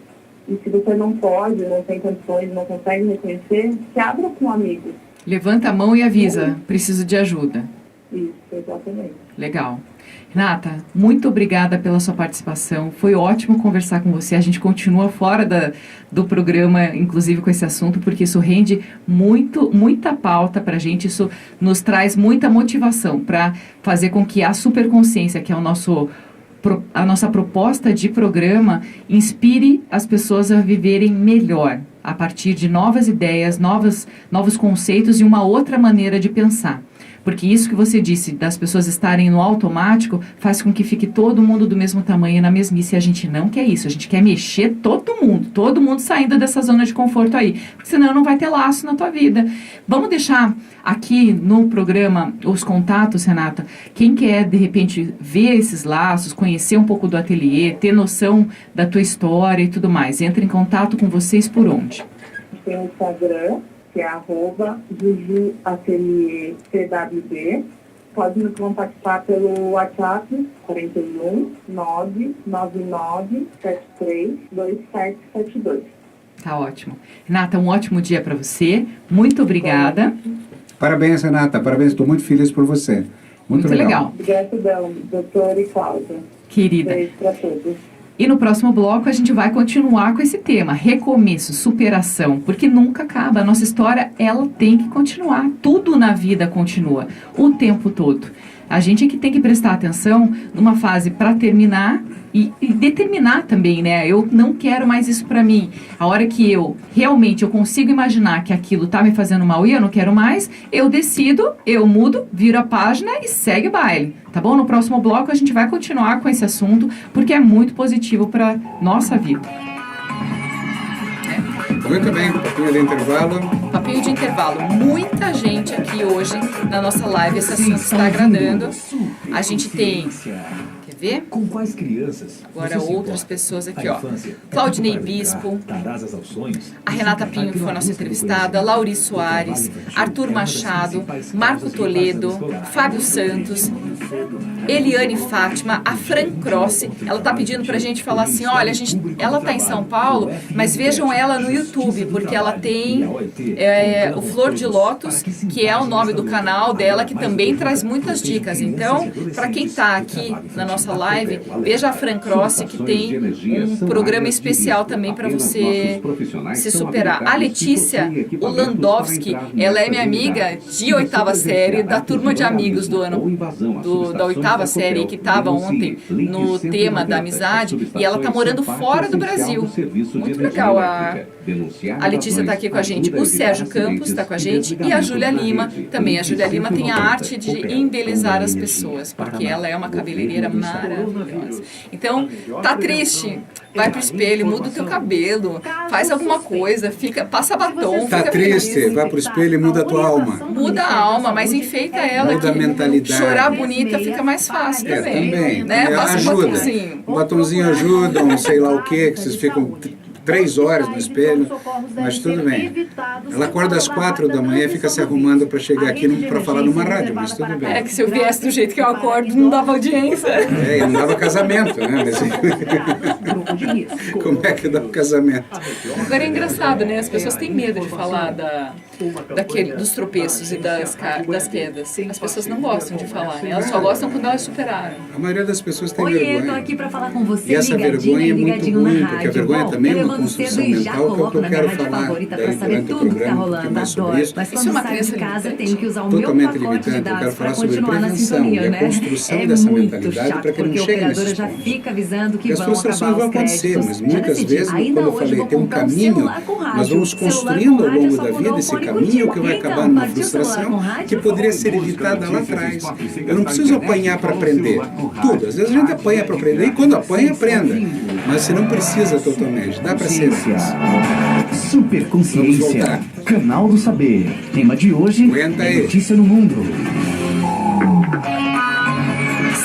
E se você não pode, não tem condições, não consegue reconhecer, se abra com um amigo. Levanta a mão e avisa, preciso de ajuda. Isso, exatamente. Legal. Renata, muito obrigada pela sua participação. Foi ótimo conversar com você. A gente continua fora do programa, inclusive com esse assunto, porque isso rende muita pauta para a gente. Isso nos traz muita motivação para fazer com que a superconsciência, que é a nossa proposta de programa, inspire as pessoas a viverem melhor, a partir de novas ideias, novos conceitos e uma outra maneira de pensar. Porque isso que você disse, das pessoas estarem no automático, faz com que fique todo mundo do mesmo tamanho e na mesmice. E a gente não quer isso, a gente quer mexer todo mundo saindo dessa zona de conforto aí. Porque senão não vai ter laço na tua vida. Vamos deixar aqui no programa os contatos, Renata. Quem quer, de repente, ver esses laços, conhecer um pouco do ateliê, ter noção da tua história e tudo mais, entra em contato com vocês por onde? Tem o Instagram, que é @JujuAtelierCWB. Pode me contactar pelo WhatsApp 41 999 73 2772. Tá ótimo. Renata, um ótimo dia para você. Muito obrigada. Parabéns, Renata. Parabéns. Estou muito feliz por você. Muito legal. Gratidão, doutora e Cláudia. Querida. Beijo para todos. E no próximo bloco a gente vai continuar com esse tema, recomeço, superação, porque nunca acaba. A nossa história, ela tem que continuar. Tudo na vida continua, o tempo todo. A gente é que tem que prestar atenção numa fase para terminar e determinar também, né? Eu não quero mais isso para mim. A hora que eu consigo imaginar que aquilo tá me fazendo mal e eu não quero mais, eu decido, eu mudo, viro a página e segue o baile. Tá bom? No próximo bloco a gente vai continuar com esse assunto, porque é muito positivo para nossa vida. Muito bem, papinho de intervalo. Papinho de intervalo. Muita gente aqui hoje na nossa live, esse assunto está agradando. A gente tem... Quer ver? Com quais crianças? Agora outras pessoas aqui, ó. Claudinei Bispo, a Renata Pinho, que foi a nossa entrevistada, Lauri Soares, Arthur Machado, Marco Toledo, Fábio Santos, Eliane Fátima, a Fran Cross. Ela tá pedindo pra gente falar assim, olha, ela tá em São Paulo, mas vejam ela no YouTube, porque ela tem o Flor de Lótus, que é o nome do canal dela, que também traz muitas dicas. Então, para quem tá aqui na nossa live, veja a Fran Cross, que tem um programa especial também para você se superar. A Letícia Ulandowski, ela é minha amiga de 8ª série, da turma de amigos do da 8ª série que estava ontem no tema da amizade, e ela está morando fora do Brasil. Muito legal. A Letícia está aqui com a gente, o Sérgio Campos está com a gente e a Júlia Lima também. A Júlia Lima tem a arte de embelezar as pessoas, porque ela é uma cabeleireira maravilhosa. Então, tá triste? Vai pro espelho, muda o teu cabelo, faz alguma coisa, passa batom, tá fica triste, feliz. vai pro espelho e muda a tua alma. Muda a alma, mas enfeita ela. Muda a mentalidade. Chorar bonita fica mais fácil também. Né? Passa ajuda. um batomzinho. Um batomzinho ajuda, um sei lá o que vocês ficam 3 horas no espelho, mas tudo bem. Ela acorda às 4 da manhã e fica se arrumando para chegar aqui para falar numa rádio, mas tudo bem. É que se eu viesse do jeito que eu acordo, não dava audiência. E não dava casamento, né? Como é que dá o casamento? Agora é engraçado, né? As pessoas têm medo de falar dos tropeços e das quedas. As pessoas não gostam de falar, né? Elas só gostam quando elas superaram. A maioria das pessoas tem Oi, vergonha. eu tô aqui para falar com você, e essa vergonha é muito ruim, porque a vergonha também é uma construção mental, que é o que eu quero falar daí durante o programa, um pouquinho mais sobre isso. Mas quando sai de casa, tem que usar o Totalmente meu pacote de limitante, eu quero dados falar para sobre continuar na prevenção sintonia, e a né? construção dessa mentalidade para que não chegue nesses operadora já pontos. fica avisando que E as vão frustrações acabar vão os acontecer, créditos. mas Já muitas decidi. vezes, Ainda como eu hoje falei, vou tem um comprar caminho, celular com rádio. nós vamos Celular construindo com ao rádio, longo só da mudou vida o esse fone caminho contigo. que vai Então, acabar numa partiu o celular com frustração rádio? que poderia ser evitada lá atrás. Eu não preciso apanhar para aprender tudo. Às vezes a gente apanha para aprender e quando apanha, aprenda. Mas você não precisa totalmente, dá para ser. Superconsciência, Canal do Saber. Tema de hoje, Aguenta aí. Notícia no Mundo.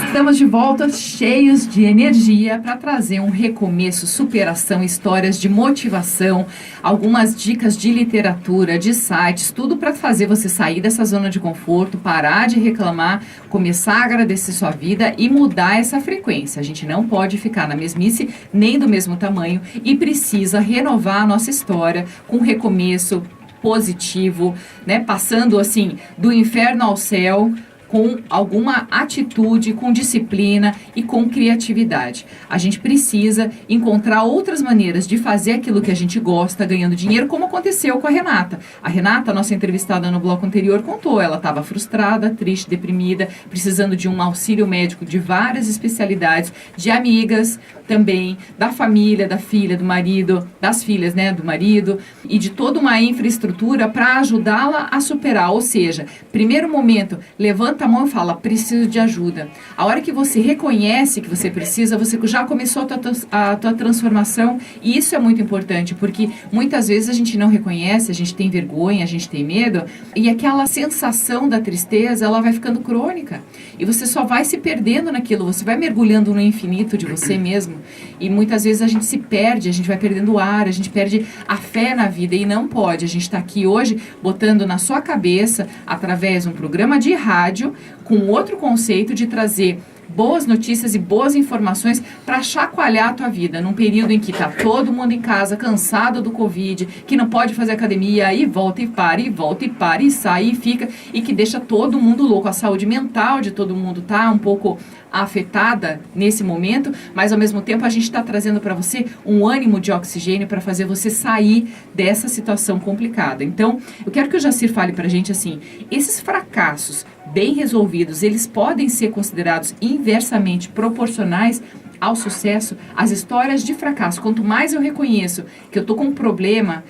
Estamos de volta cheios de energia para trazer um recomeço, superação, histórias de motivação, algumas dicas de literatura, de sites, tudo para fazer você sair dessa zona de conforto, parar de reclamar, começar a agradecer sua vida e mudar essa frequência. A gente não pode ficar na mesmice nem do mesmo tamanho e precisa renovar a nossa história com um recomeço positivo, né? Passando assim do inferno ao céu, com alguma atitude, com disciplina e com criatividade. A gente precisa encontrar outras maneiras de fazer aquilo que a gente gosta, ganhando dinheiro, como aconteceu com a Renata. A Renata, nossa entrevistada no bloco anterior, contou, ela estava frustrada, triste, deprimida, precisando de um auxílio médico de várias especialidades, de amigas também, da família, da filha, do marido, das filhas, né, do marido, e de toda uma infraestrutura para ajudá-la a superar. Ou seja, primeiro momento, levanta a mão e fala, preciso de ajuda. A hora que você reconhece que você precisa, você já começou a tua transformação, e isso é muito importante, porque muitas vezes a gente não reconhece, a gente tem vergonha, a gente tem medo, e aquela sensação da tristeza, ela vai ficando crônica, e você só vai se perdendo naquilo, você vai mergulhando no infinito de você mesmo, e muitas vezes a gente se perde, a gente vai perdendo o ar, a gente perde a fé na vida, e não pode. A gente está aqui hoje botando na sua cabeça, através de um programa de rádio, com outro conceito de trazer boas notícias e boas informações para chacoalhar a tua vida, num período em que está todo mundo em casa, cansado do Covid, que não pode fazer academia, e volta e para, e volta e para, e sai e fica, e que deixa todo mundo louco. A saúde mental de todo mundo tá um pouco afetada nesse momento, mas ao mesmo tempo a gente está trazendo para você um ânimo de oxigênio para fazer você sair dessa situação complicada. Então, eu quero que o Jacir fale para a gente assim, esses fracassos bem resolvidos, eles podem ser considerados inversamente proporcionais ao sucesso. As histórias de fracasso, quanto mais eu reconheço que eu estou com um problema,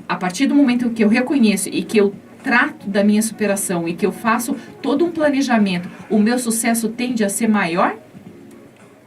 a partir do momento que eu reconheço e que eu trato da minha superação e que eu faço todo um planejamento, o meu sucesso tende a ser maior?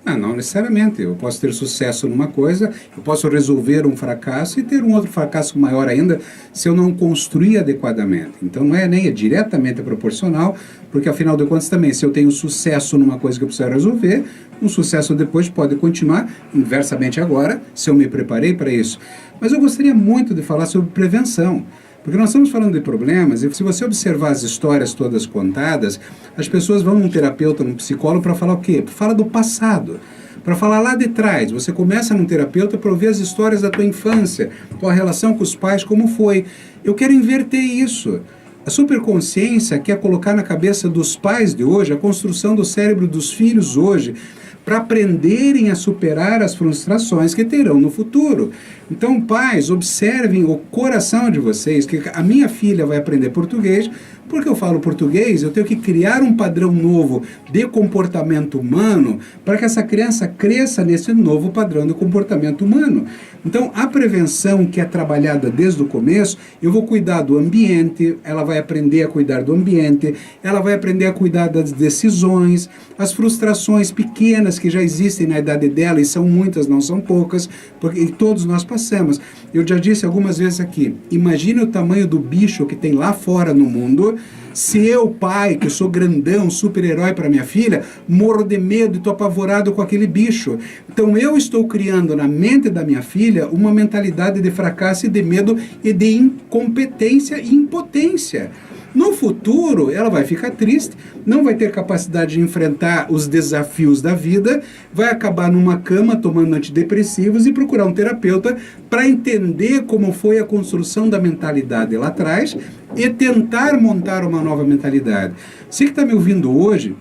Não necessariamente. Eu posso ter sucesso numa coisa, eu posso resolver um fracasso e ter um outro fracasso maior ainda se eu não construir adequadamente. Então não é nem diretamente proporcional, porque afinal de contas também, se eu tenho sucesso numa coisa que eu preciso resolver, um sucesso depois pode continuar inversamente agora, se eu me preparei para isso. Mas eu gostaria muito de falar sobre prevenção. Porque nós estamos falando de problemas, e se você observar as histórias todas contadas, as pessoas vão num terapeuta, num psicólogo para falar o quê? Fala do passado, para falar lá de trás. Você começa num terapeuta para ouvir as histórias da tua infância, tua relação com os pais, como foi. Eu quero inverter isso. A superconsciência quer colocar na cabeça dos pais de hoje a construção do cérebro dos filhos hoje, para aprenderem a superar as frustrações que terão no futuro. Então, pais, observem o coração de vocês, que a minha filha vai aprender português Porque eu falo português, eu tenho que criar um padrão novo de comportamento humano para que essa criança cresça nesse novo padrão de comportamento humano. Então, a prevenção que é trabalhada desde o começo, eu vou cuidar do ambiente, ela vai aprender a cuidar do ambiente, ela vai aprender a cuidar das decisões, as frustrações pequenas que já existem na idade dela, e são muitas, não são poucas, porque todos nós passamos. Eu já disse algumas vezes aqui, imagine o tamanho do bicho que tem lá fora no mundo, se eu, pai, que sou grandão, super-herói para minha filha, morro de medo e estou apavorado com aquele bicho. Então eu estou criando na mente da minha filha uma mentalidade de fracasso e de medo e de incompetência e impotência. No futuro, ela vai ficar triste, não vai ter capacidade de enfrentar os desafios da vida, vai acabar numa cama tomando antidepressivos e procurar um terapeuta para entender como foi a construção da mentalidade lá atrás e tentar montar uma nova mentalidade. Você que está me ouvindo hoje,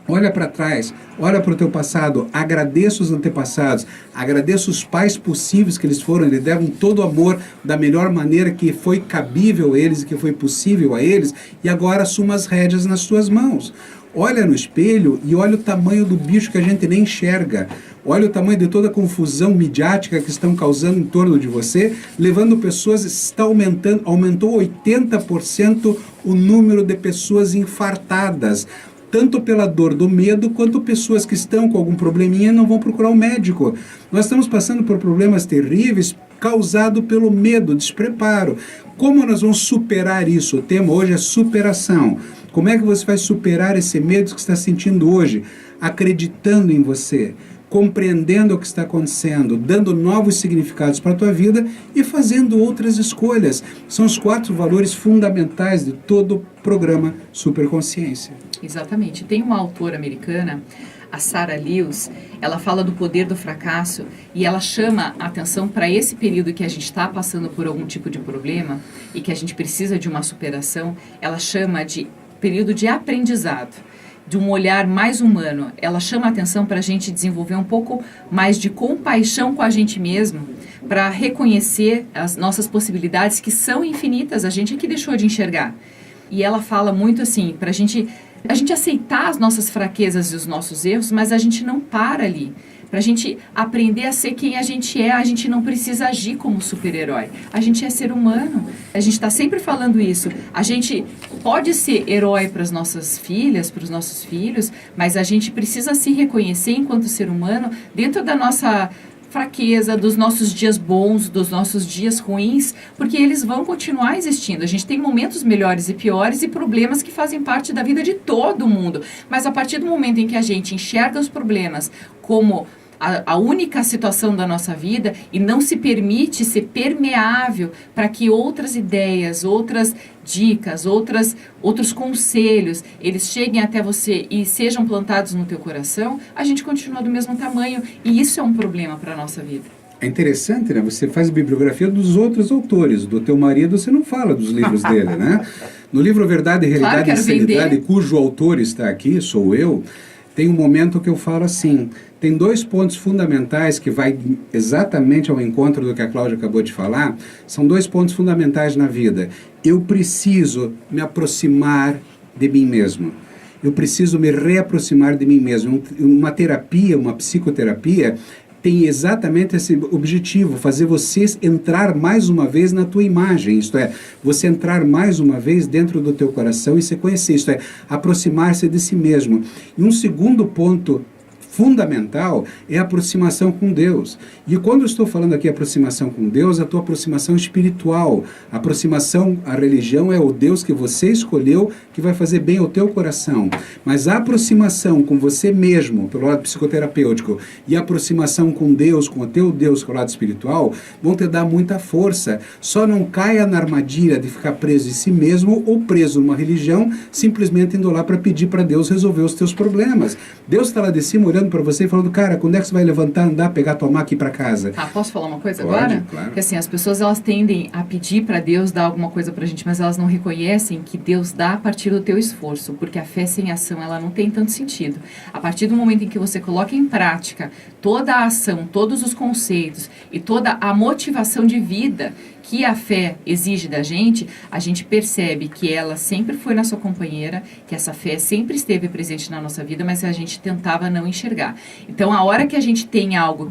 olha para trás, olha para o teu passado, agradeça os antepassados, agradeça os pais possíveis que eles foram, eles deram todo o amor da melhor maneira que foi cabível a eles e que foi possível a eles, e agora assuma as rédeas nas tuas mãos. Olha no espelho e olha o tamanho do bicho que a gente nem enxerga. Olha o tamanho de toda a confusão midiática que estão causando em torno de você, levando pessoas, aumentou 80% o número de pessoas infartadas, tanto pela dor do medo, quanto pessoas que estão com algum probleminha e não vão procurar um médico. Nós estamos passando por problemas terríveis causado pelo medo, despreparo. Como nós vamos superar isso? O tema hoje é superação. Como é que você vai superar esse medo que está sentindo hoje? Acreditando em você, compreendendo o que está acontecendo, dando novos significados para a tua vida e fazendo outras escolhas. São os 4 valores fundamentais de todo o programa Superconsciência. Exatamente. Tem uma autora americana, a Sarah Lewis, ela fala do poder do fracasso e ela chama a atenção para esse período que a gente está passando por algum tipo de problema e que a gente precisa de uma superação. Ela chama de período de aprendizado, de um olhar mais humano. Ela chama a atenção para a gente desenvolver um pouco mais de compaixão com a gente mesmo, para reconhecer as nossas possibilidades que são infinitas, a gente é que deixou de enxergar. E ela fala muito assim, para a gente aceitar as nossas fraquezas e os nossos erros, mas a gente não para ali. Para a gente aprender a ser quem a gente não precisa agir como super-herói. A gente é ser humano. A gente está sempre falando isso. A gente pode ser herói para as nossas filhas, para os nossos filhos, mas a gente precisa se reconhecer enquanto ser humano dentro da nossa fraqueza, dos nossos dias bons, dos nossos dias ruins, porque eles vão continuar existindo. A gente tem momentos melhores e piores e problemas que fazem parte da vida de todo mundo. Mas a partir do momento em que a gente enxerga os problemas como a única situação da nossa vida e não se permite ser permeável para que outras ideias, outras dicas, outros conselhos, eles cheguem até você e sejam plantados no teu coração, a gente continua do mesmo tamanho e isso é um problema para a nossa vida. É interessante, né? Você faz bibliografia dos outros autores. Do teu marido você não fala dos livros dele, né? No livro Verdade, Realidade e Insanidade, cujo autor está aqui, sou eu, tem um momento que eu falo assim, tem 2 pontos fundamentais que vai exatamente ao encontro do que a Cláudia acabou de falar, são 2 pontos fundamentais na vida. Eu preciso me aproximar de mim mesmo. Eu preciso me reaproximar de mim mesmo. Uma terapia, uma psicoterapia, tem exatamente esse objetivo, fazer você entrar mais uma vez na tua imagem, isto é, você entrar mais uma vez dentro do teu coração e se conhecer, isto é, aproximar-se de si mesmo. E um segundo ponto fundamental é a aproximação com Deus. E quando eu estou falando aqui aproximação com Deus, a tua aproximação espiritual. A aproximação à religião é o Deus que você escolheu, que vai fazer bem ao teu coração. Mas a aproximação com você mesmo, pelo lado psicoterapêutico, e a aproximação com Deus, com o teu Deus, pelo lado espiritual, vão te dar muita força. Só não caia na armadilha de ficar preso em si mesmo ou preso numa religião, simplesmente indo lá para pedir para Deus resolver os teus problemas. Deus está lá de cima olhando para você e falando, cara, quando é que você vai levantar, andar, pegar tua maca e ir para casa? Tá, posso falar uma coisa Pode, agora? claro. Porque assim, as pessoas elas tendem a pedir para Deus dar alguma coisa pra gente, mas elas não reconhecem que Deus dá a partir do teu esforço, porque a fé sem ação, ela não tem tanto sentido. A partir do momento em que você coloca em prática toda a ação, todos os conceitos e toda a motivação de vida que a fé exige da gente, a gente percebe que ela sempre foi nossa companheira, que essa fé sempre esteve presente na nossa vida, mas a gente tentava não enxergar. Então, a hora que a gente tem algo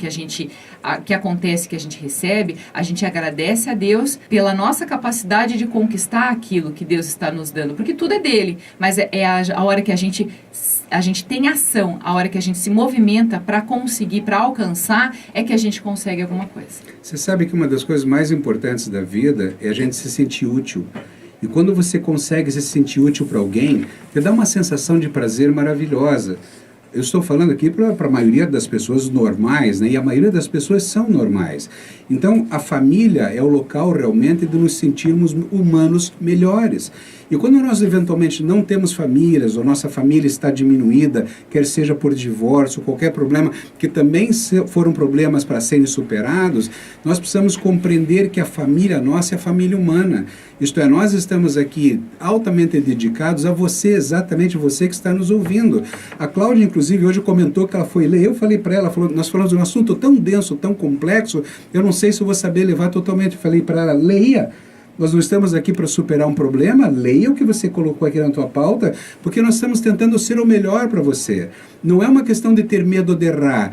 que acontece, que a gente recebe, a gente agradece a Deus pela nossa capacidade de conquistar aquilo que Deus está nos dando, porque tudo é dele, mas é a hora que a gente tem ação, a hora que a gente se movimenta para conseguir, para alcançar, é que a gente consegue alguma coisa. Você sabe que uma das coisas mais importantes da vida é a gente se sentir útil. E quando você consegue se sentir útil para alguém, te dá uma sensação de prazer maravilhosa. Eu estou falando aqui para a maioria das pessoas normais, né? E a maioria das pessoas são normais. Então, a família é o local realmente de nos sentirmos humanos melhores. E quando nós eventualmente não temos famílias, ou nossa família está diminuída, quer seja por divórcio, qualquer problema, que também foram problemas para serem superados, nós precisamos compreender que a família nossa é a família humana. Isto é, nós estamos aqui altamente dedicados a você, exatamente você que está nos ouvindo. A Cláudia, inclusive, hoje comentou que ela foi ler, eu falei para ela, nós falamos de um assunto tão denso, tão complexo, eu não sei se eu vou saber levar totalmente. Eu falei para ela, leia. Nós não estamos aqui para superar um problema, leia o que você colocou aqui na tua pauta, porque nós estamos tentando ser o melhor para você. Não é uma questão de ter medo de errar.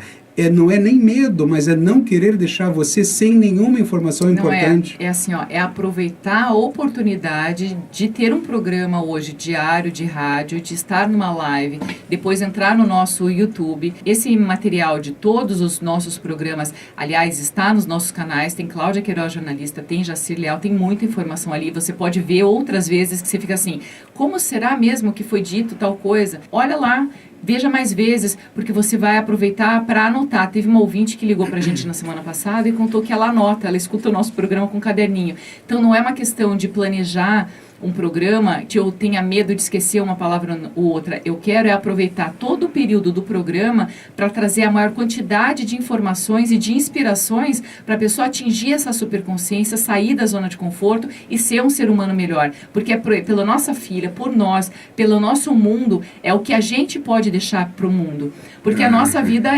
Não é nem medo, mas é não querer deixar você sem nenhuma informação importante. É assim, é aproveitar a oportunidade de ter um programa hoje diário de rádio, de estar numa live, depois entrar no nosso YouTube. Esse material de todos os nossos programas, aliás, está nos nossos canais, tem Cláudia Queiroz, jornalista, tem Jacir Leal, tem muita informação ali, você pode ver outras vezes que você fica assim, como será mesmo que foi dito tal coisa? Olha lá, veja mais vezes, porque você vai aproveitar para anotar. Teve uma ouvinte que ligou para a gente na semana passada e contou que ela anota, ela escuta o nosso programa com um caderninho. Então, não é uma questão de planejar um programa que eu tenha medo de esquecer uma palavra ou outra. Eu quero aproveitar todo o período do programa para trazer a maior quantidade de informações e de inspirações para a pessoa atingir essa superconsciência, sair da zona de conforto e ser um ser humano melhor. Porque é pela nossa filha, por nós, pelo nosso mundo, é o que a gente pode deixar para o mundo. Porque a nossa vida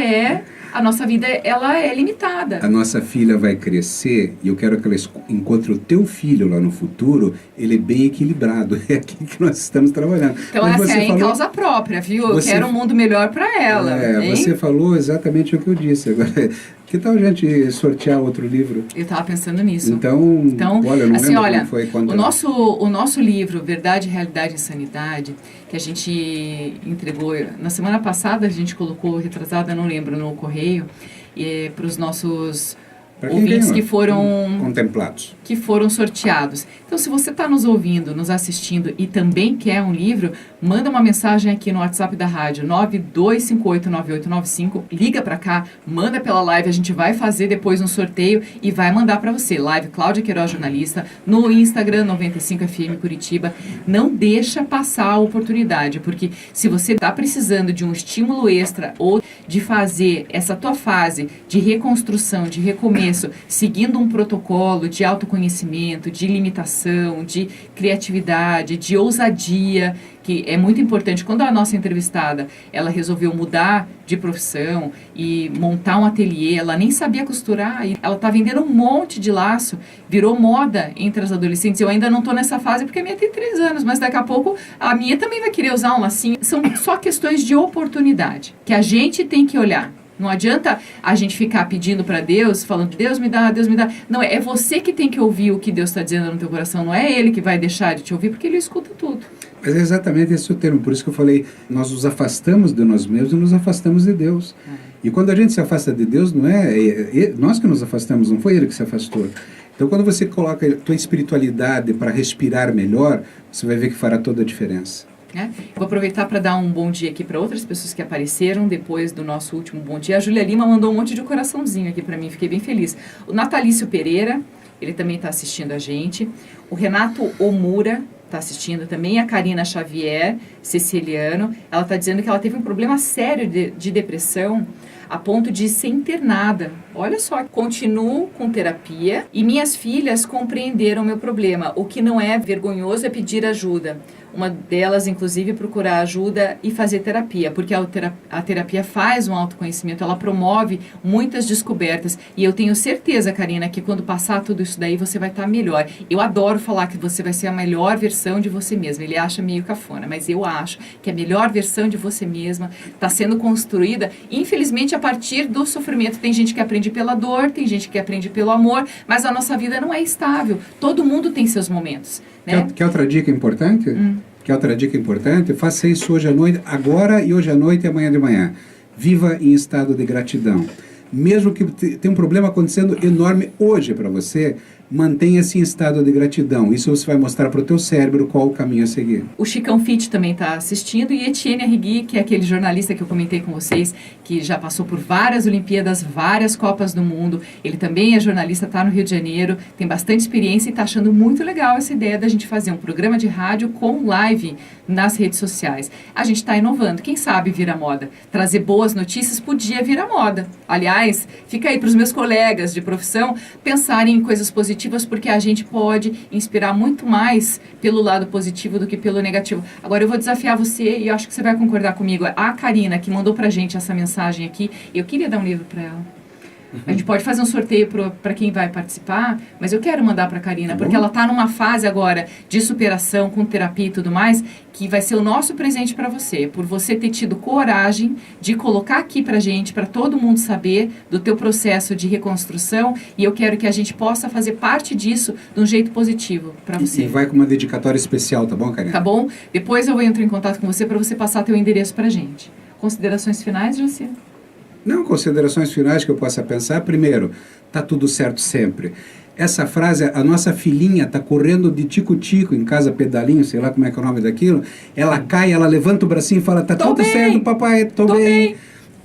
ela é limitada. A nossa filha vai crescer e eu quero que ela encontre o teu filho lá no futuro, ele é bem equilibrado. É aqui que nós estamos trabalhando. Então, essa é em causa própria, viu? Eu quero um mundo melhor para ela. Você falou exatamente o que eu disse. Agora, que tal a gente sortear outro livro? Eu estava pensando nisso. Então olha, eu não assim, lembro como foi quando... O nosso livro, Verdade, Realidade e Sanidade, que a gente entregou, na semana passada a gente colocou, retrasada, não lembro, no correio, para os nossos ouvintes que foram contemplados, que foram sorteados. Então, se você está nos ouvindo, nos assistindo e também quer um livro, manda uma mensagem aqui no WhatsApp da rádio 92589895, liga para cá, manda pela live, a gente vai fazer depois um sorteio e vai mandar para você. Live Cláudia Queiroz, jornalista, no Instagram 95FM Curitiba. Não deixa passar a oportunidade, porque se você está precisando de um estímulo extra ou de fazer essa tua fase de reconstrução, de recomeço, seguindo um protocolo de autoconhecimento, de limitação, de criatividade, de ousadia, que é muito importante. Quando a nossa entrevistada, ela resolveu mudar de profissão e montar um ateliê, ela nem sabia costurar, e ela está vendendo um monte de laço, virou moda entre as adolescentes. Eu ainda não estou nessa fase porque a minha tem 3 anos, mas daqui a pouco a minha também vai querer usar um lacinho. São só questões de oportunidade, que a gente tem que olhar. Não adianta a gente ficar pedindo para Deus, falando, Deus me dá, Deus me dá. Não, é você que tem que ouvir o que Deus está dizendo no teu coração. Não é Ele que vai deixar de te ouvir, porque Ele escuta tudo. Mas é exatamente esse o termo. Por isso que eu falei, nós nos afastamos de nós mesmos e nos afastamos de Deus. E quando a gente se afasta de Deus, não é nós que nos afastamos, não foi Ele que se afastou. Então, quando você coloca a tua espiritualidade para respirar melhor, você vai ver que fará toda a diferença. Vou aproveitar para dar um bom dia aqui para outras pessoas que apareceram depois do nosso último bom dia. A Júlia Lima mandou um monte de coraçãozinho aqui para mim, fiquei bem feliz. O Natalício Pereira, ele também está assistindo a gente. O Renato Omura está assistindo também. A Karina Xavier Ceciliano, ela está dizendo que ela teve um problema sério de depressão a ponto de ser internada. Olha só, continuo com terapia e minhas filhas compreenderam o meu problema. O que não é vergonhoso é pedir ajuda. Uma delas, inclusive, procurar ajuda e fazer terapia, porque a terapia faz um autoconhecimento, ela promove muitas descobertas. E eu tenho certeza, Karina, que quando passar tudo isso daí, você vai estar melhor. Eu adoro falar que você vai ser a melhor versão de você mesma. Ele acha meio cafona, mas eu acho que a melhor versão de você mesma está sendo construída, infelizmente, a partir do sofrimento. Tem gente que aprende pela dor, tem gente que aprende pelo amor, mas a nossa vida não é estável. Todo mundo tem seus momentos. Né? Quer outra dica importante? Quer outra dica importante? Faça isso hoje à noite, agora e hoje à noite e amanhã de manhã. Viva em estado de gratidão. Mesmo que tenha um problema acontecendo enorme hoje para você, mantenha-se em estado de gratidão. Isso você vai mostrar para o teu cérebro qual o caminho a seguir. O Chicão Fit também está assistindo e Etienne Arrigui, que é aquele jornalista que eu comentei com vocês, que já passou por várias Olimpíadas, várias Copas do Mundo. Ele também é jornalista, está no Rio de Janeiro, tem bastante experiência e está achando muito legal essa ideia da gente fazer um programa de rádio com live nas redes sociais. A gente está inovando, quem sabe vira moda. Trazer boas notícias podia virar moda. Aliás, fica aí para os meus colegas de profissão pensarem em coisas positivas, porque a gente pode inspirar muito mais pelo lado positivo do que pelo negativo. Agora eu vou desafiar você e eu acho que você vai concordar comigo. A Karina, que mandou pra gente essa mensagem aqui, eu queria dar um livro para ela. A gente pode fazer um sorteio para quem vai participar, mas eu quero mandar para a Karina, porque ela está numa fase agora de superação, com terapia e tudo mais, que vai ser o nosso presente para você, por você ter tido coragem de colocar aqui para gente, para todo mundo saber do teu processo de reconstrução, e eu quero que a gente possa fazer parte disso de um jeito positivo para você. E vai com uma dedicatória especial, tá bom, Karina? Tá bom? Depois eu vou entrar em contato com você para você passar teu endereço para gente. Considerações finais, José? Não, considerações finais que eu possa pensar. Primeiro, tá tudo certo sempre. Essa frase, a nossa filhinha tá correndo de tico-tico em casa, pedalinho, sei lá como é que é o nome daquilo. Ela cai, ela levanta o bracinho e fala, tá tudo certo, papai, tô bem.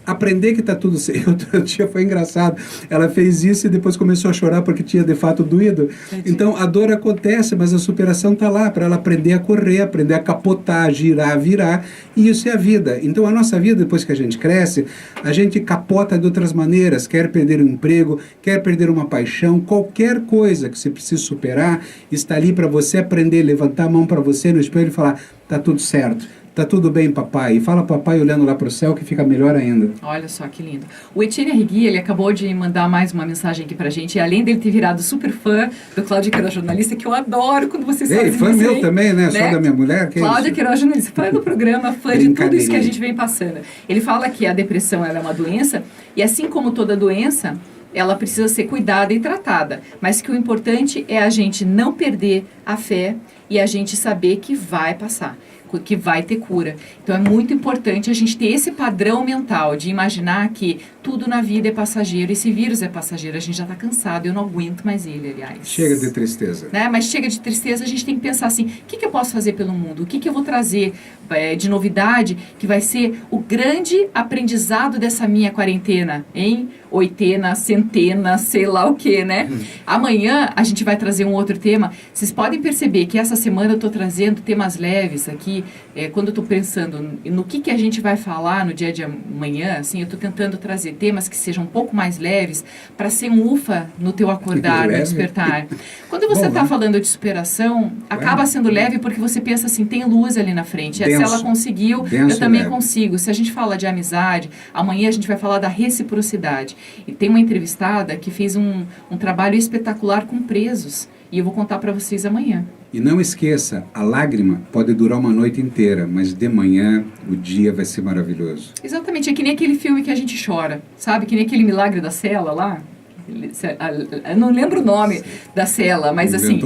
Aprender que tá tudo certo. Outro dia foi engraçado. Ela fez isso e depois começou a chorar porque tinha de fato doído. Então a dor acontece, mas a superação tá lá para ela aprender a correr, aprender a capotar, girar, virar. E isso é a vida. Então a nossa vida, depois que a gente cresce, a gente capota de outras maneiras. Quer perder um emprego, quer perder uma paixão, qualquer coisa que você precise superar, está ali para você aprender, levantar a mão para você no espelho e falar, tá tudo certo. Tá tudo bem, papai. E fala papai olhando lá para o céu que fica melhor ainda. Olha só que lindo. O Etienne Arrigui, ele acabou de mandar mais uma mensagem aqui pra gente. E além dele ter virado super fã do Cláudia Queiroz, jornalista, que eu adoro quando vocês fazem isso. Fã meu também, né? Só da minha mulher. Que Cláudia Queiroz, jornalista, fã do programa, fã de tudo isso que a gente vem passando. Ele fala que a depressão ela é uma doença e assim como toda doença, ela precisa ser cuidada e tratada. Mas que o importante é a gente não perder a fé e a gente saber que vai passar, que vai ter cura. Então é muito importante a gente ter esse padrão mental de imaginar que tudo na vida é passageiro. Esse vírus é passageiro. A gente já está cansado. Eu não aguento mais ele, aliás. Chega de tristeza. Né? Mas chega de tristeza, a gente tem que pensar assim, o que eu posso fazer pelo mundo? O que eu vou trazer de novidade que vai ser o grande aprendizado dessa minha quarentena, hein? Oitena, centena, sei lá o que, né? Amanhã a gente vai trazer um outro tema. Vocês podem perceber que essa semana eu estou trazendo temas leves aqui. Quando eu estou pensando no que a gente vai falar no dia de amanhã, assim, eu estou tentando trazer temas que sejam um pouco mais leves para ser um ufa no teu acordar, no despertar. Quando você está falando de superação, acaba sendo leve porque você pensa assim, tem luz ali na frente. Se ela conseguiu, eu também consigo. Se a gente fala de amizade, amanhã a gente vai falar da reciprocidade. E tem uma entrevistada que fez um trabalho espetacular com presos. E eu vou contar para vocês amanhã. E não esqueça, a lágrima pode durar uma noite inteira, mas de manhã o dia vai ser maravilhoso. Exatamente, é que nem aquele filme que a gente chora, sabe? Que nem aquele Milagre da Cela lá. Eu não lembro o nome da cela, mas assim,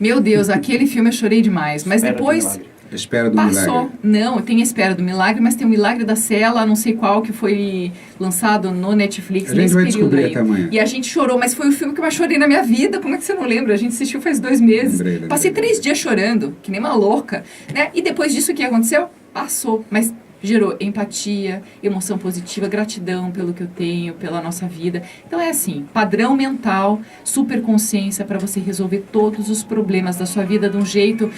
meu Deus, aquele filme eu chorei demais. Mas depois... Espera do passou. Milagre. Não, tem a Espera do Milagre, mas tem o Milagre da Cela, não sei qual, que foi lançado no Netflix nesse período descobrir aí. Até amanhã. E a gente chorou, mas foi o filme que eu mais chorei na minha vida. Como é que você não lembra? A gente assistiu faz 2 meses. Passei 3 dias chorando, que nem uma louca, né? E depois disso, o que aconteceu? Passou, mas gerou empatia, emoção positiva, gratidão pelo que eu tenho, pela nossa vida. Então é assim, padrão mental, superconsciência para você resolver todos os problemas da sua vida de um jeito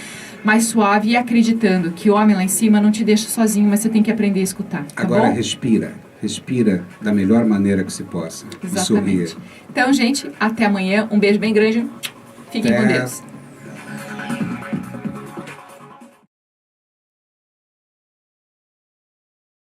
mais suave e acreditando que o homem lá em cima não te deixa sozinho, mas você tem que aprender a escutar. Tá Agora bom? respira. respira da melhor maneira que se possa. E sorria. Exatamente. Então, gente, até amanhã. Um beijo bem grande. Fiquem com Até. Deus.